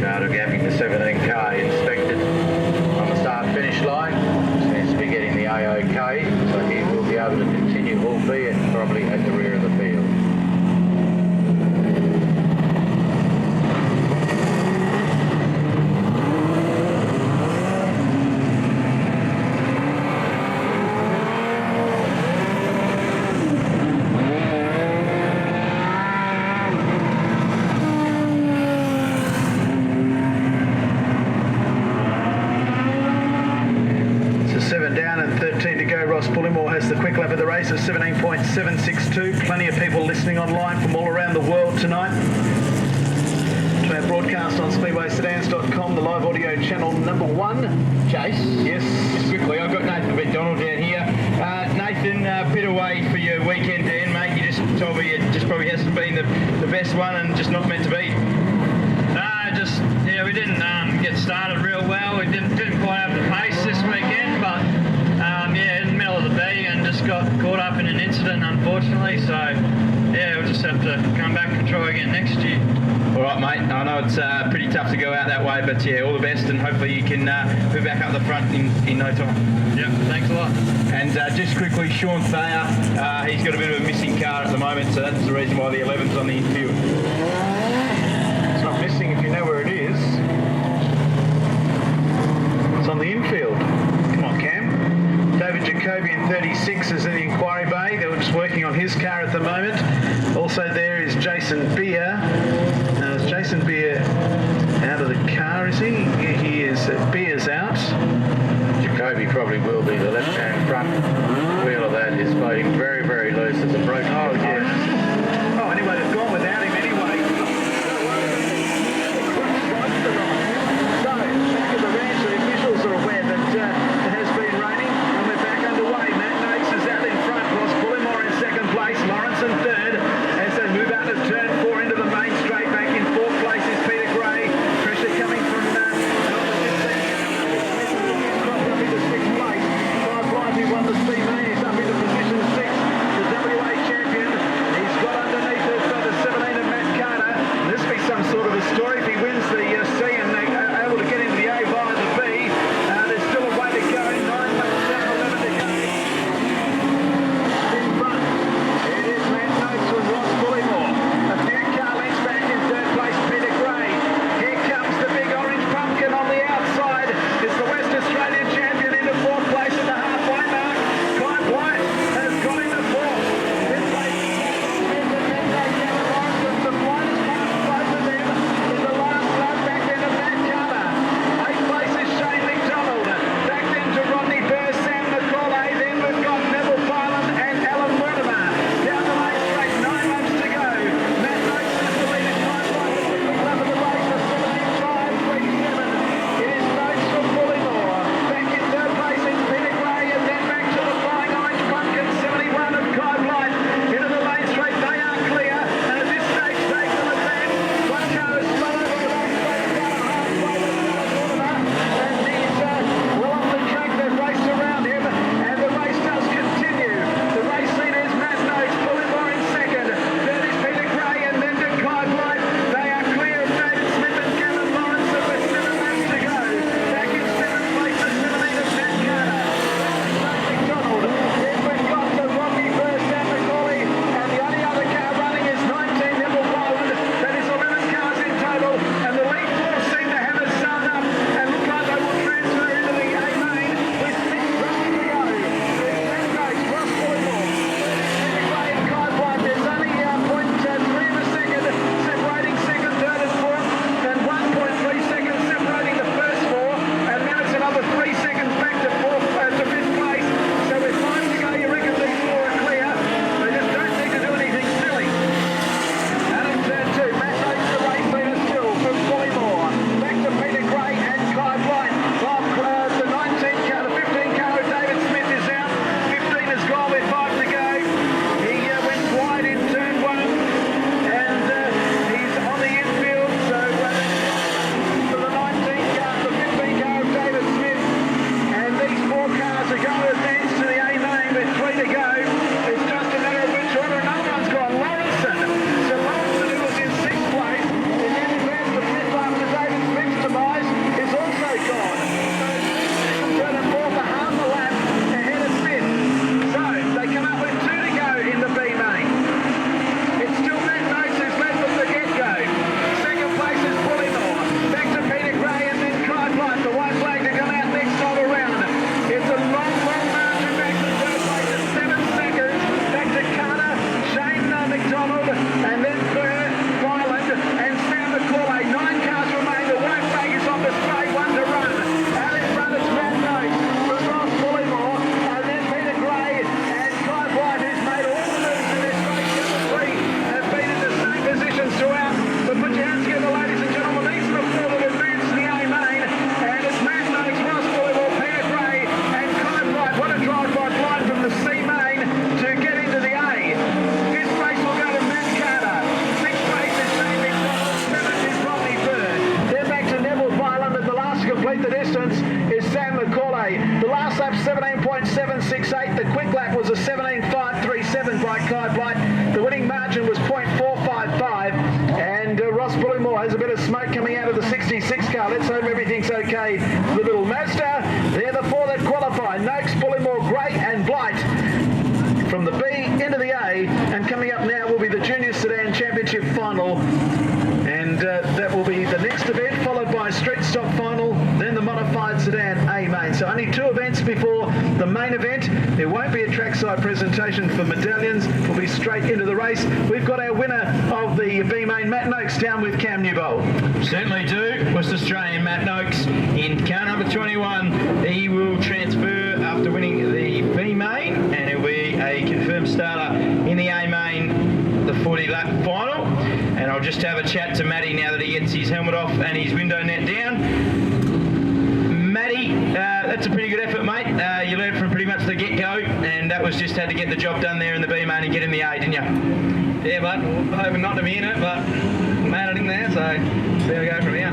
Carter having the 17 car inspected on the start-finish line. Seems to be getting the A-OK, so he will be able to continue, albeit probably at the rear of the field. Down and 13 to go. Ross Bullimore has the quick lap of the race of 17.762. Plenty of people listening online from all around the world tonight to our broadcast on SpeedwaySedans.com, the live audio channel number 1. Chase? Yes. Just quickly, I've got Nathan McDonald down here. Nathan, bit away for your weekend, Dan, mate. You just told me it just probably hasn't been the best one and just not meant to be. We didn't get started real well. We didn't quite have the pace this weekend, but in the middle of the B and just got caught up in an incident, unfortunately. So we'll just have to come back and try again next year. All right, mate. I know it's pretty tough to go out that way, but all the best, and hopefully you can move back up the front in no time. Yeah, thanks a lot. And just quickly, Sean Thayer, he's got a bit of a missing car at the moment, so that's the reason why the 11's on the infield. It's not missing if you know where it is. It's on the infield. Come on, Cam. David Jacoby in 36 is in the inquiry bay. They were just working on his car at the moment. Also there is Jason Beer. Now is Jason Beer out of the car, is he? Yeah, he is. Beer's out. Jacoby probably will be. The left-hand front wheel of that is floating very loose. It's a broken Yeah. Oh, anyway, they've gone without him anyway. So, back at the ranch, the officials are aware that it has been raining, and we're back underway. Matt Noakes is out in front. Ross Bullimore in second place. Lawrence in third as they move out of turn 4 into the main straight. Back in fourth place is Peter Gray. Pressure coming from number 15. Cropped up into sixth place. Clive Lively won the speed main. He's up into position 6. The WA champion fast lap 17.768. The quick lap was a 17.537 by Kai Blight. The winning margin was 0.455. And Ross Bullimore has a bit of smoke coming out of the 66 car. Let's hope everything's okay for the little Mazda. They're the four that qualify. Noakes, Bullimore, Gray and Blight from the B into the A. And coming up now will be the Junior Sedan Championship Final. And that will be the next event, followed by Street Stock Final, then the Modified Sedan A Main. So only 2 events before the main event. There won't be a trackside presentation for medallions. We'll be straight into the race. We've got our winner of the B Main, Matt Noakes, down with Cam Newbold. Certainly do. West Australian Matt Noakes in car number 21. He will transfer after winning the B Main, and he'll be a confirmed starter in the A Main, the 40-lap final. And I'll just have a chat to Matty now that he gets his helmet off and his window net down. Matty, that's a pretty good effort, mate. You learned from pretty much the get-go, and that was just had to get the job done there in the B Main and get in the A, didn't you? Yeah, but hoping not to be in it, but made it in there, so there we go from here.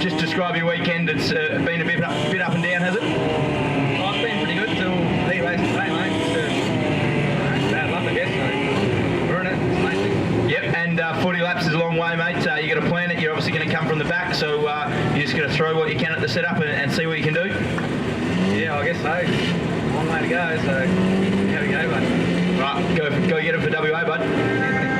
Just describe your weekend. It's been a bit up and down, has it? Oh, it's been pretty good till the race today, mate. It's bad luck, I guess, so we're in it. It's the main thing. Yep, and 40 laps is a long way, mate. You got to plan it. You're obviously going to come from the back, so you just got to throw what you can at the setup and see what you can do. Yeah, I guess so. Long way to go, so here we go, bud. Right, go get it for WA, bud. Yeah, buddy.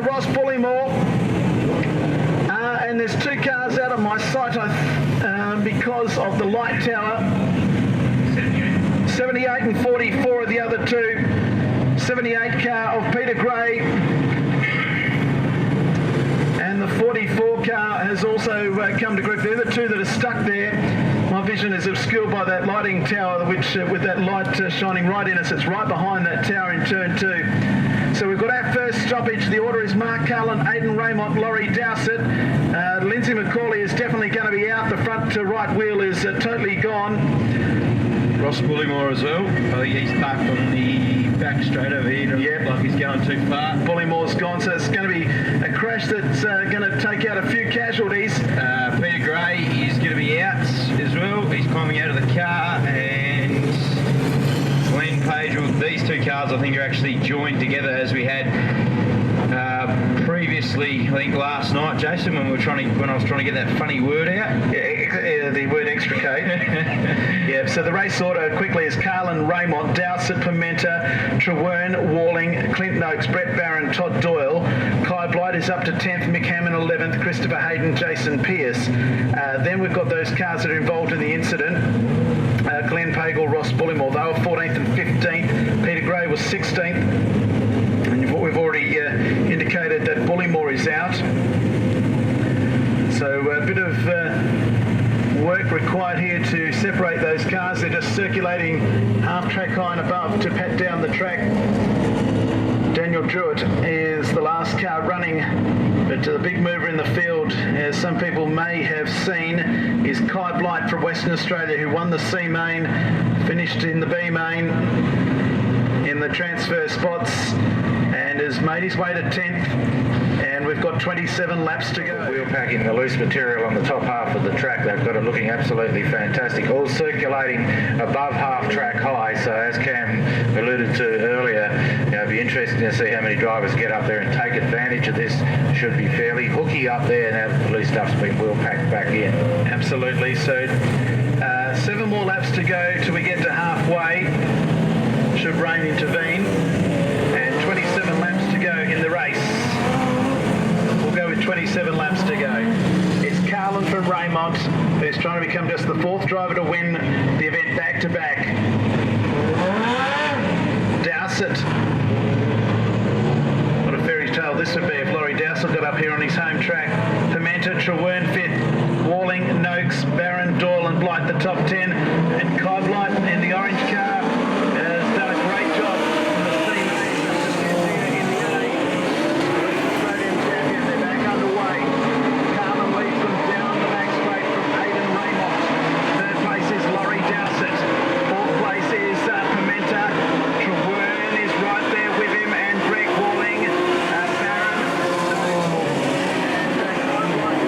Ross Bullymore. And there's 2 cars out of my sight because of the light tower. 78 and 44 are the other 2. 78 car of Peter Gray. And the 44 car has also come to grief. They're the 2 that are stuck there. My vision is obscured by that lighting tower, which with that light shining right in us. It's right behind that tower in turn 2. So we've got our first stoppage. The order is Mark Carlin, Aidan Raymond, Laurie Dowsett. Lindsay McCauley is definitely going to be out. The front right wheel is totally gone. Ross Bullymore as well. I think he's parked on the back straight over here. Yep. Like he's going too far. Bullymore's gone, so it's going to be a crash that's going to take out a few casualties. Peter Gray is going to be out as well. He's climbing out of the car, and Glenn Page. These 2 cars I think are actually joined together as we had previously. I think last night, Jason, when I was trying to get that funny word out. Yeah, the word extricate. Yeah. So the race order quickly is Carlin, Raymond, Dowsett, Pimenta, Trewern, Walling, Clint Noakes, Brett Barron, Todd Doyle. Kai Blight is up to 10th, Mick Hammond 11th, Christopher Hayden, Jason Pearce. Then we've got those cars that are involved in the incident. Glenn Pagel, Ross Bullymore, they were 14th and 15th. Peter Gray was 16th. And we've already indicated that Bullymore is out. So a bit of work required here to separate those cars. They're just circulating half track high and above to pat down the track. Daniel Druitt is the last car running, but the big mover in the field, as some people may have seen, is Kai Blight from Western Australia, who won the C main, finished in the B main in the transfer spots, and has made his way to 10th. And we've got 27 laps to go. Wheel packing the loose material on the top half of the track. They've got it looking absolutely fantastic. All circulating above half track high. So as Cam alluded to earlier, it'll be interesting to see how many drivers get up there and take advantage of this. Should be fairly hooky up there now that the loose stuff's been wheel packed back in. Absolutely. So 7 more laps to go till we get to halfway. Should rain intervene. And 27 laps to go in the race. 27 laps to go. It's Carlin from Raymond, who's trying to become just the 4th driver to win the event back-to-back. Dowsett. What a fairy tale this would be if Laurie Dowsett got up here on his home track. Pimenta, Trewern 5th, Walling, Noakes, Barron, Doyle and Blight the top 10. And Kai Blight in the orange car has done a great job in the C main. In the A. Australian champion, they're back underway. Carlin leads them down the back straight from Aidan Raymond. 3rd place is Laurie Dowsett. 4th place is Pimenta. Trewern is right there with him, and Greg Walling, Barron, and Kai Blight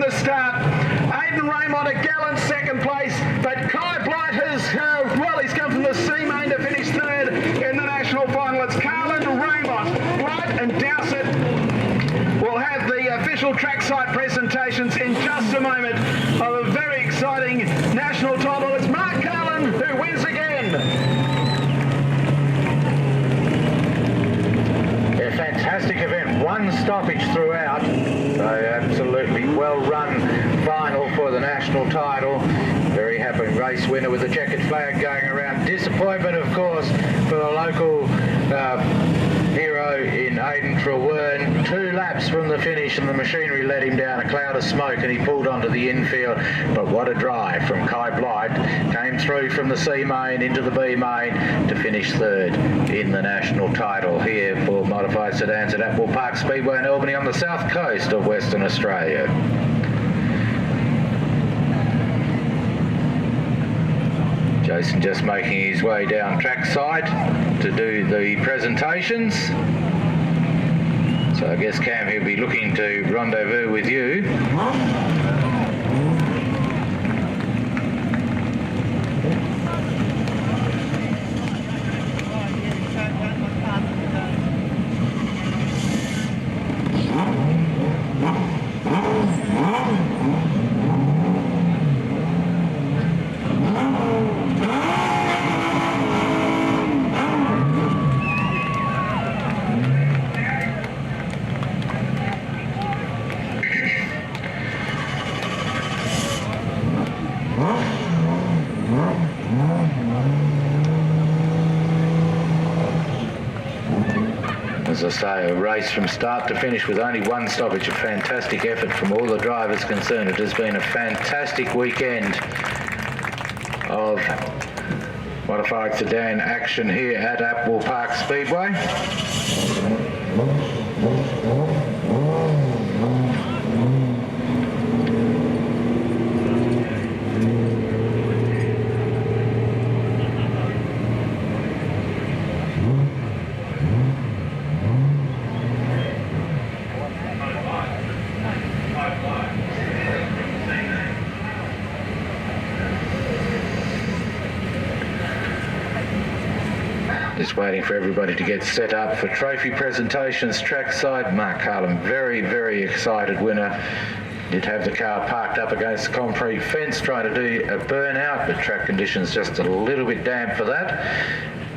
the start. Aidan Raymond a gallant second place, but Kai Blight has, he's come from the C main to finish third in the national final. It's Carlin, Raymond, Blight and Dowsett. We'll have the official trackside presentations in just a moment of a very exciting national title. It's Mark Carlin who wins again. A fantastic event, one stoppage throughout, so absolutely well run final for the national title. Very happy race winner with the checkered flag going around. Disappointment, of course, for the local hero in Aidan Trewern. 2 laps from the finish and the machinery let him down a cloud of smoke and he pulled onto the infield. But what a drive from Kai Blight. Came through from the C main into the B main to finish third in the national title here for modified sedans at Apple Park Speedway in Albany on the south coast of Western Australia. Jason just making his way down trackside to do the presentations. So I guess, Cam, he'll be looking to rendezvous with you. As I say, a race from start to finish with only one stoppage. A fantastic effort from all the drivers concerned. It has been a fantastic weekend of modified sedan action here at Apple Park Speedway. Just waiting for everybody to get set up for trophy presentations trackside. Mark Carlin, very, very excited winner. Did have the car parked up against the concrete fence trying to do a burnout, but track conditions just a little bit damp for that.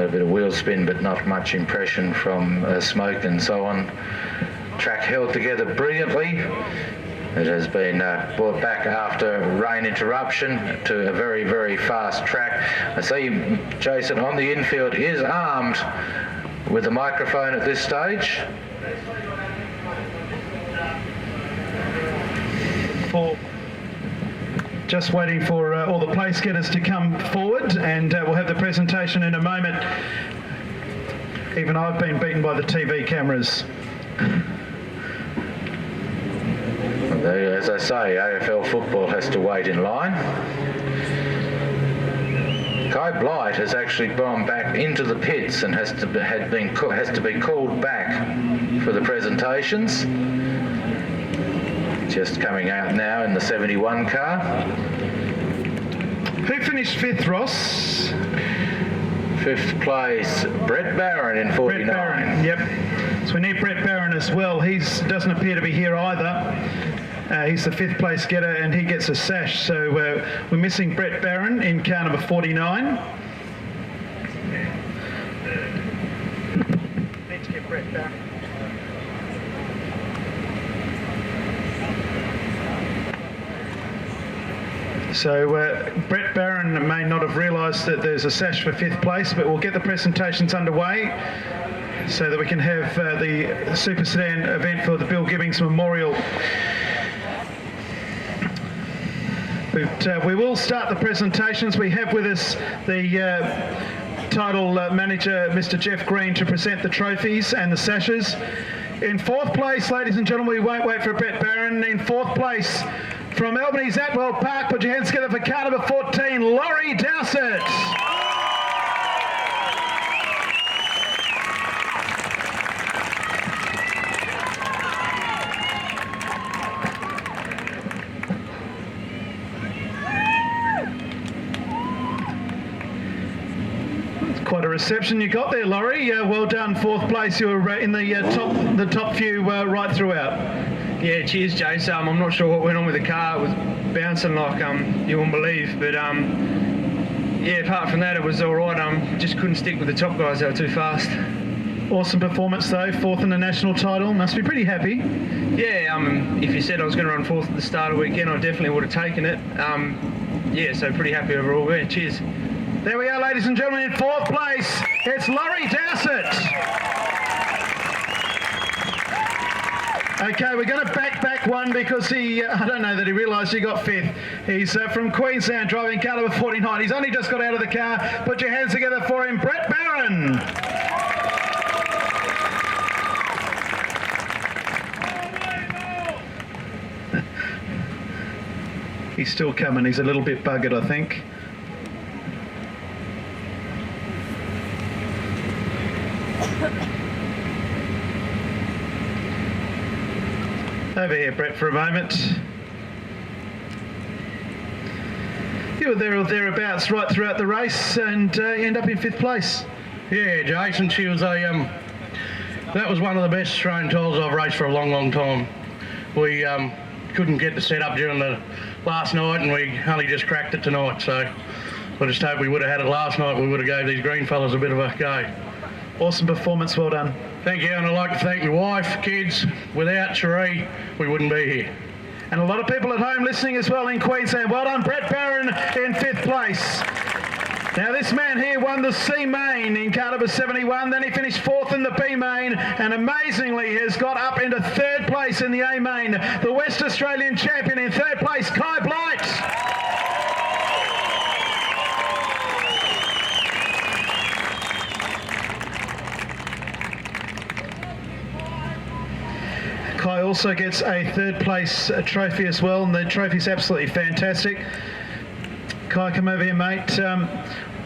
A bit of wheel spin, but not much impression from smoke and so on. Track held together brilliantly. It has been brought back after rain interruption to a very, very fast track. I see Jason on the infield is armed with a microphone at this stage. Just waiting for all the place getters to come forward, and we'll have the presentation in a moment. Even I've been beaten by the TV cameras. As I say, AFL football has to wait in line. Kai Blight has actually gone back into the pits and has to be called back for the presentations. Just coming out now in the 71 car. Who finished 5th, Ross? 5th place, Brett Barron in 49. Brett Barron, yep. So we need Brett Barron as well. He doesn't appear to be here either. He's the 5th place getter and he gets a sash. So we're missing Brett Barron in car number 49. Need to get Brett Barron. So Brett Barron may not have realised that there's a sash for 5th place, but we'll get the presentations underway so that we can have the Super Sedan event for the Bill Gibbings Memorial. But we will start the presentations. We have with us the title manager, Mr. Jeff Green, to present the trophies and the sashes. In 4th place, ladies and gentlemen, we won't wait for Brett Barron. In 4th place, from Albany's Atwell Park, put your hands together for car number 14, Laurie Dowsett. reception you got there, Laurie. Well done, 4th place. You were in the top few right throughout. Yeah, cheers, Jace. I'm not sure what went on with the car. It was bouncing like you wouldn't believe. But yeah, apart from that, it was all right. Just couldn't stick with the top guys. They were too fast. Awesome performance though, 4th in the national title. Must be pretty happy. Yeah, if you said I was going to run 4th at the start of the weekend, I definitely would have taken it. Yeah, so pretty happy overall. Yeah, cheers. There we are, ladies and gentlemen, in 4th place. It's Laurie Dowsett. Okay, we're going to back one because I don't know that he realised he got 5th. He's from Queensland, driving car number 49. He's only just got out of the car. Put your hands together for him, Brett Barron. He's still coming. He's a little bit buggered, I think. Over here, Brett, for a moment. You were there or thereabouts right throughout the race and end up in 5th place. Yeah, Jason, she was that was one of the best Australian titles I've raced for a long time. We couldn't get the setup during the last night and we only just cracked it tonight, so I just hope we would have had it last night. We would have gave these green fellas a bit of a go. Awesome performance, well done. Thank you, and I'd like to thank my wife, kids. Without Cherie, we wouldn't be here. And a lot of people at home listening as well in Queensland. Well done, Brett Barron in 5th place. Now this man here won the C main in car number 71, then he finished 4th in the B main and amazingly has got up into 3rd place in the A main. The West Australian champion in 3rd place, Kai Blight. Kai also gets a 3rd place trophy as well, and the trophy's absolutely fantastic. Kai, come over here, mate.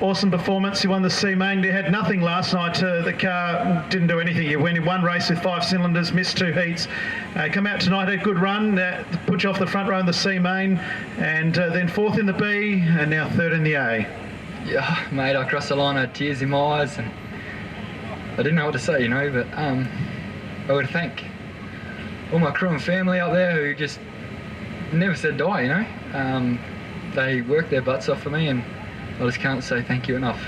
Awesome performance. You won the C main. You had nothing last night. The car didn't do anything. You went in one race with 5 cylinders, missed 2 heats. Come out tonight, had a good run, put you off the front row in the C main, and then 4th in the B, and now 3rd in the A. Yeah, mate, I crossed the line, I had tears in my eyes, and I didn't know what to say, you know, but I would thank all my crew and family up there who just never said die, you know. They worked their butts off for me, and I just can't say thank you enough.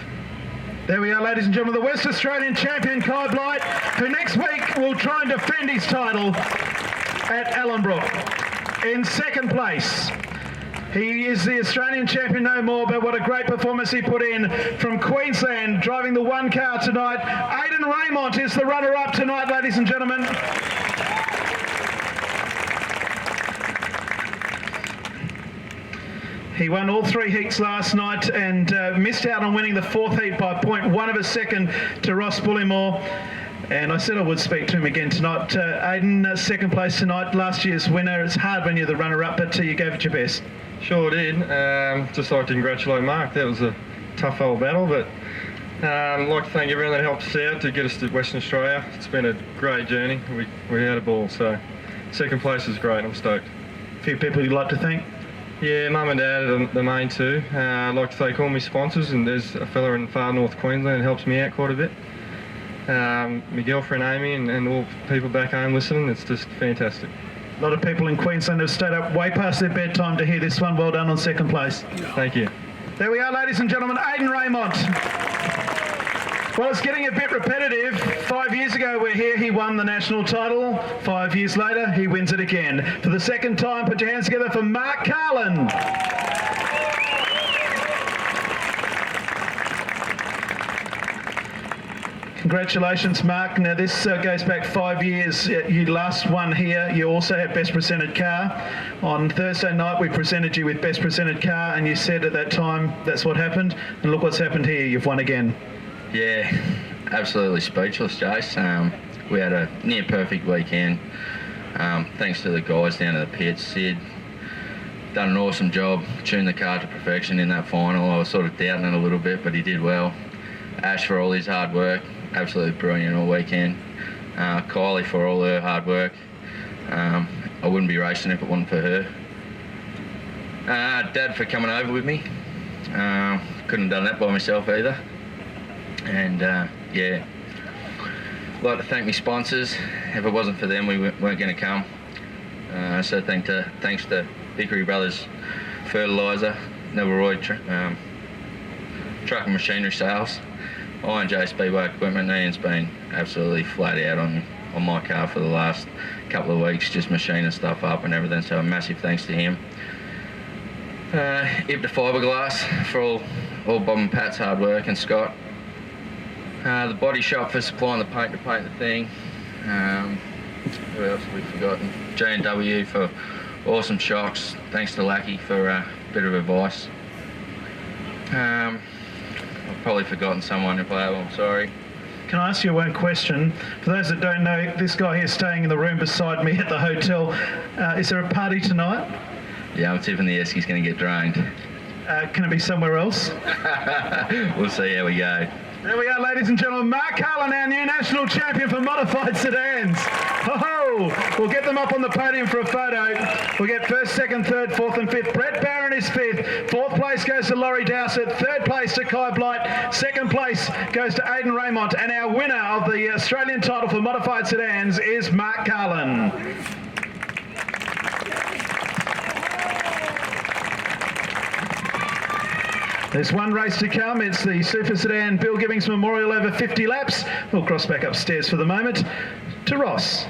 There we are, ladies and gentlemen, the West Australian champion, Kai Blight, who next week will try and defend his title at Ellenbrook. In 2nd place, he is the Australian champion no more, but what a great performance he put in from Queensland, driving the 1 car tonight. Aidan Raymond is the runner-up tonight, ladies and gentlemen. He won all 3 heats last night and missed out on winning the 4th heat by 0.1 of a second to Ross Bullimore. And I said I would speak to him again tonight. Aidan, 2nd place tonight, last year's winner. It's hard when you're the runner-up, but you gave it your best. Sure did. Just like to congratulate Mark. That was a tough old battle, but I'd like to thank everyone that helped us out to get us to Western Australia. It's been a great journey. We had a ball, so 2nd place is great. I'm stoked. A few people you'd like to thank? Yeah, Mum and Dad are the main 2. I'd like to thank all my sponsors, and there's a fella in far north Queensland that helps me out quite a bit. My girlfriend Amy and all people back home listening, it's just fantastic. A lot of people in Queensland have stayed up way past their bedtime to hear this one. Well done on 2nd place. Thank you. There we are, ladies and gentlemen, Aidan Raymond. Well, it's getting a bit repetitive. 5 years ago we're here, he won the national title. 5 years later, he wins it again. For the 2nd time, put your hands together for Mark Carlin. Congratulations, Mark. Now this goes back 5 years. You last won here. You also had Best Presented Car. On Thursday night we presented you with Best Presented Car and you said at that time that's what happened. And look what's happened here. You've won again. Yeah, absolutely speechless, Jace. We had a near perfect weekend. Thanks to the guys down at the pits. Sid done an awesome job, tuned the car to perfection in that final. I was sort of doubting it a little bit, but he did well. Ash for all his hard work, absolutely brilliant all weekend. Kylie for all her hard work. I wouldn't be racing if it wasn't for her. Dad for coming over with me. Couldn't have done that by myself either. And yeah, I'd like to thank my sponsors. If it wasn't for them, we weren't going to come. So thanks to Hickory Brothers Fertiliser, Neville Truck and Machinery Sales, I&J Speedway Equipment. Ian's been absolutely flat out on my car for the last couple of weeks, just machining stuff up and everything, so a massive thanks to him. Ibda Fiberglass for all Bob and Pat's hard work, and Scott. The body shop for supplying the paint to paint the thing. Who else have we forgotten? J&W for awesome shocks. Thanks to Lackey for a bit of advice. I've probably forgotten someone. If I have, I'm sorry. Can I ask you one question? For those that don't know, this guy here staying in the room beside me at the hotel, is there a party tonight? Yeah, I'm tipping the Eskies going to get drained. Can it be somewhere else? We'll see how we go. There we are, ladies and gentlemen. Mark Carlin, our new national champion for modified sedans. Ho-ho! We'll get them up on the podium for a photo. We'll get first, second, third, fourth and fifth. Brett Barron is fifth. Fourth place goes to Laurie Dowsett. Third place to Kai Blight. Second place goes to Aidan Raymond. And our winner of the Australian title for modified sedans is Mark Carlin. There's one race to come. It's the Super Sedan Bill Gibbings Memorial over 50 laps. We'll cross back upstairs for the moment to Ross.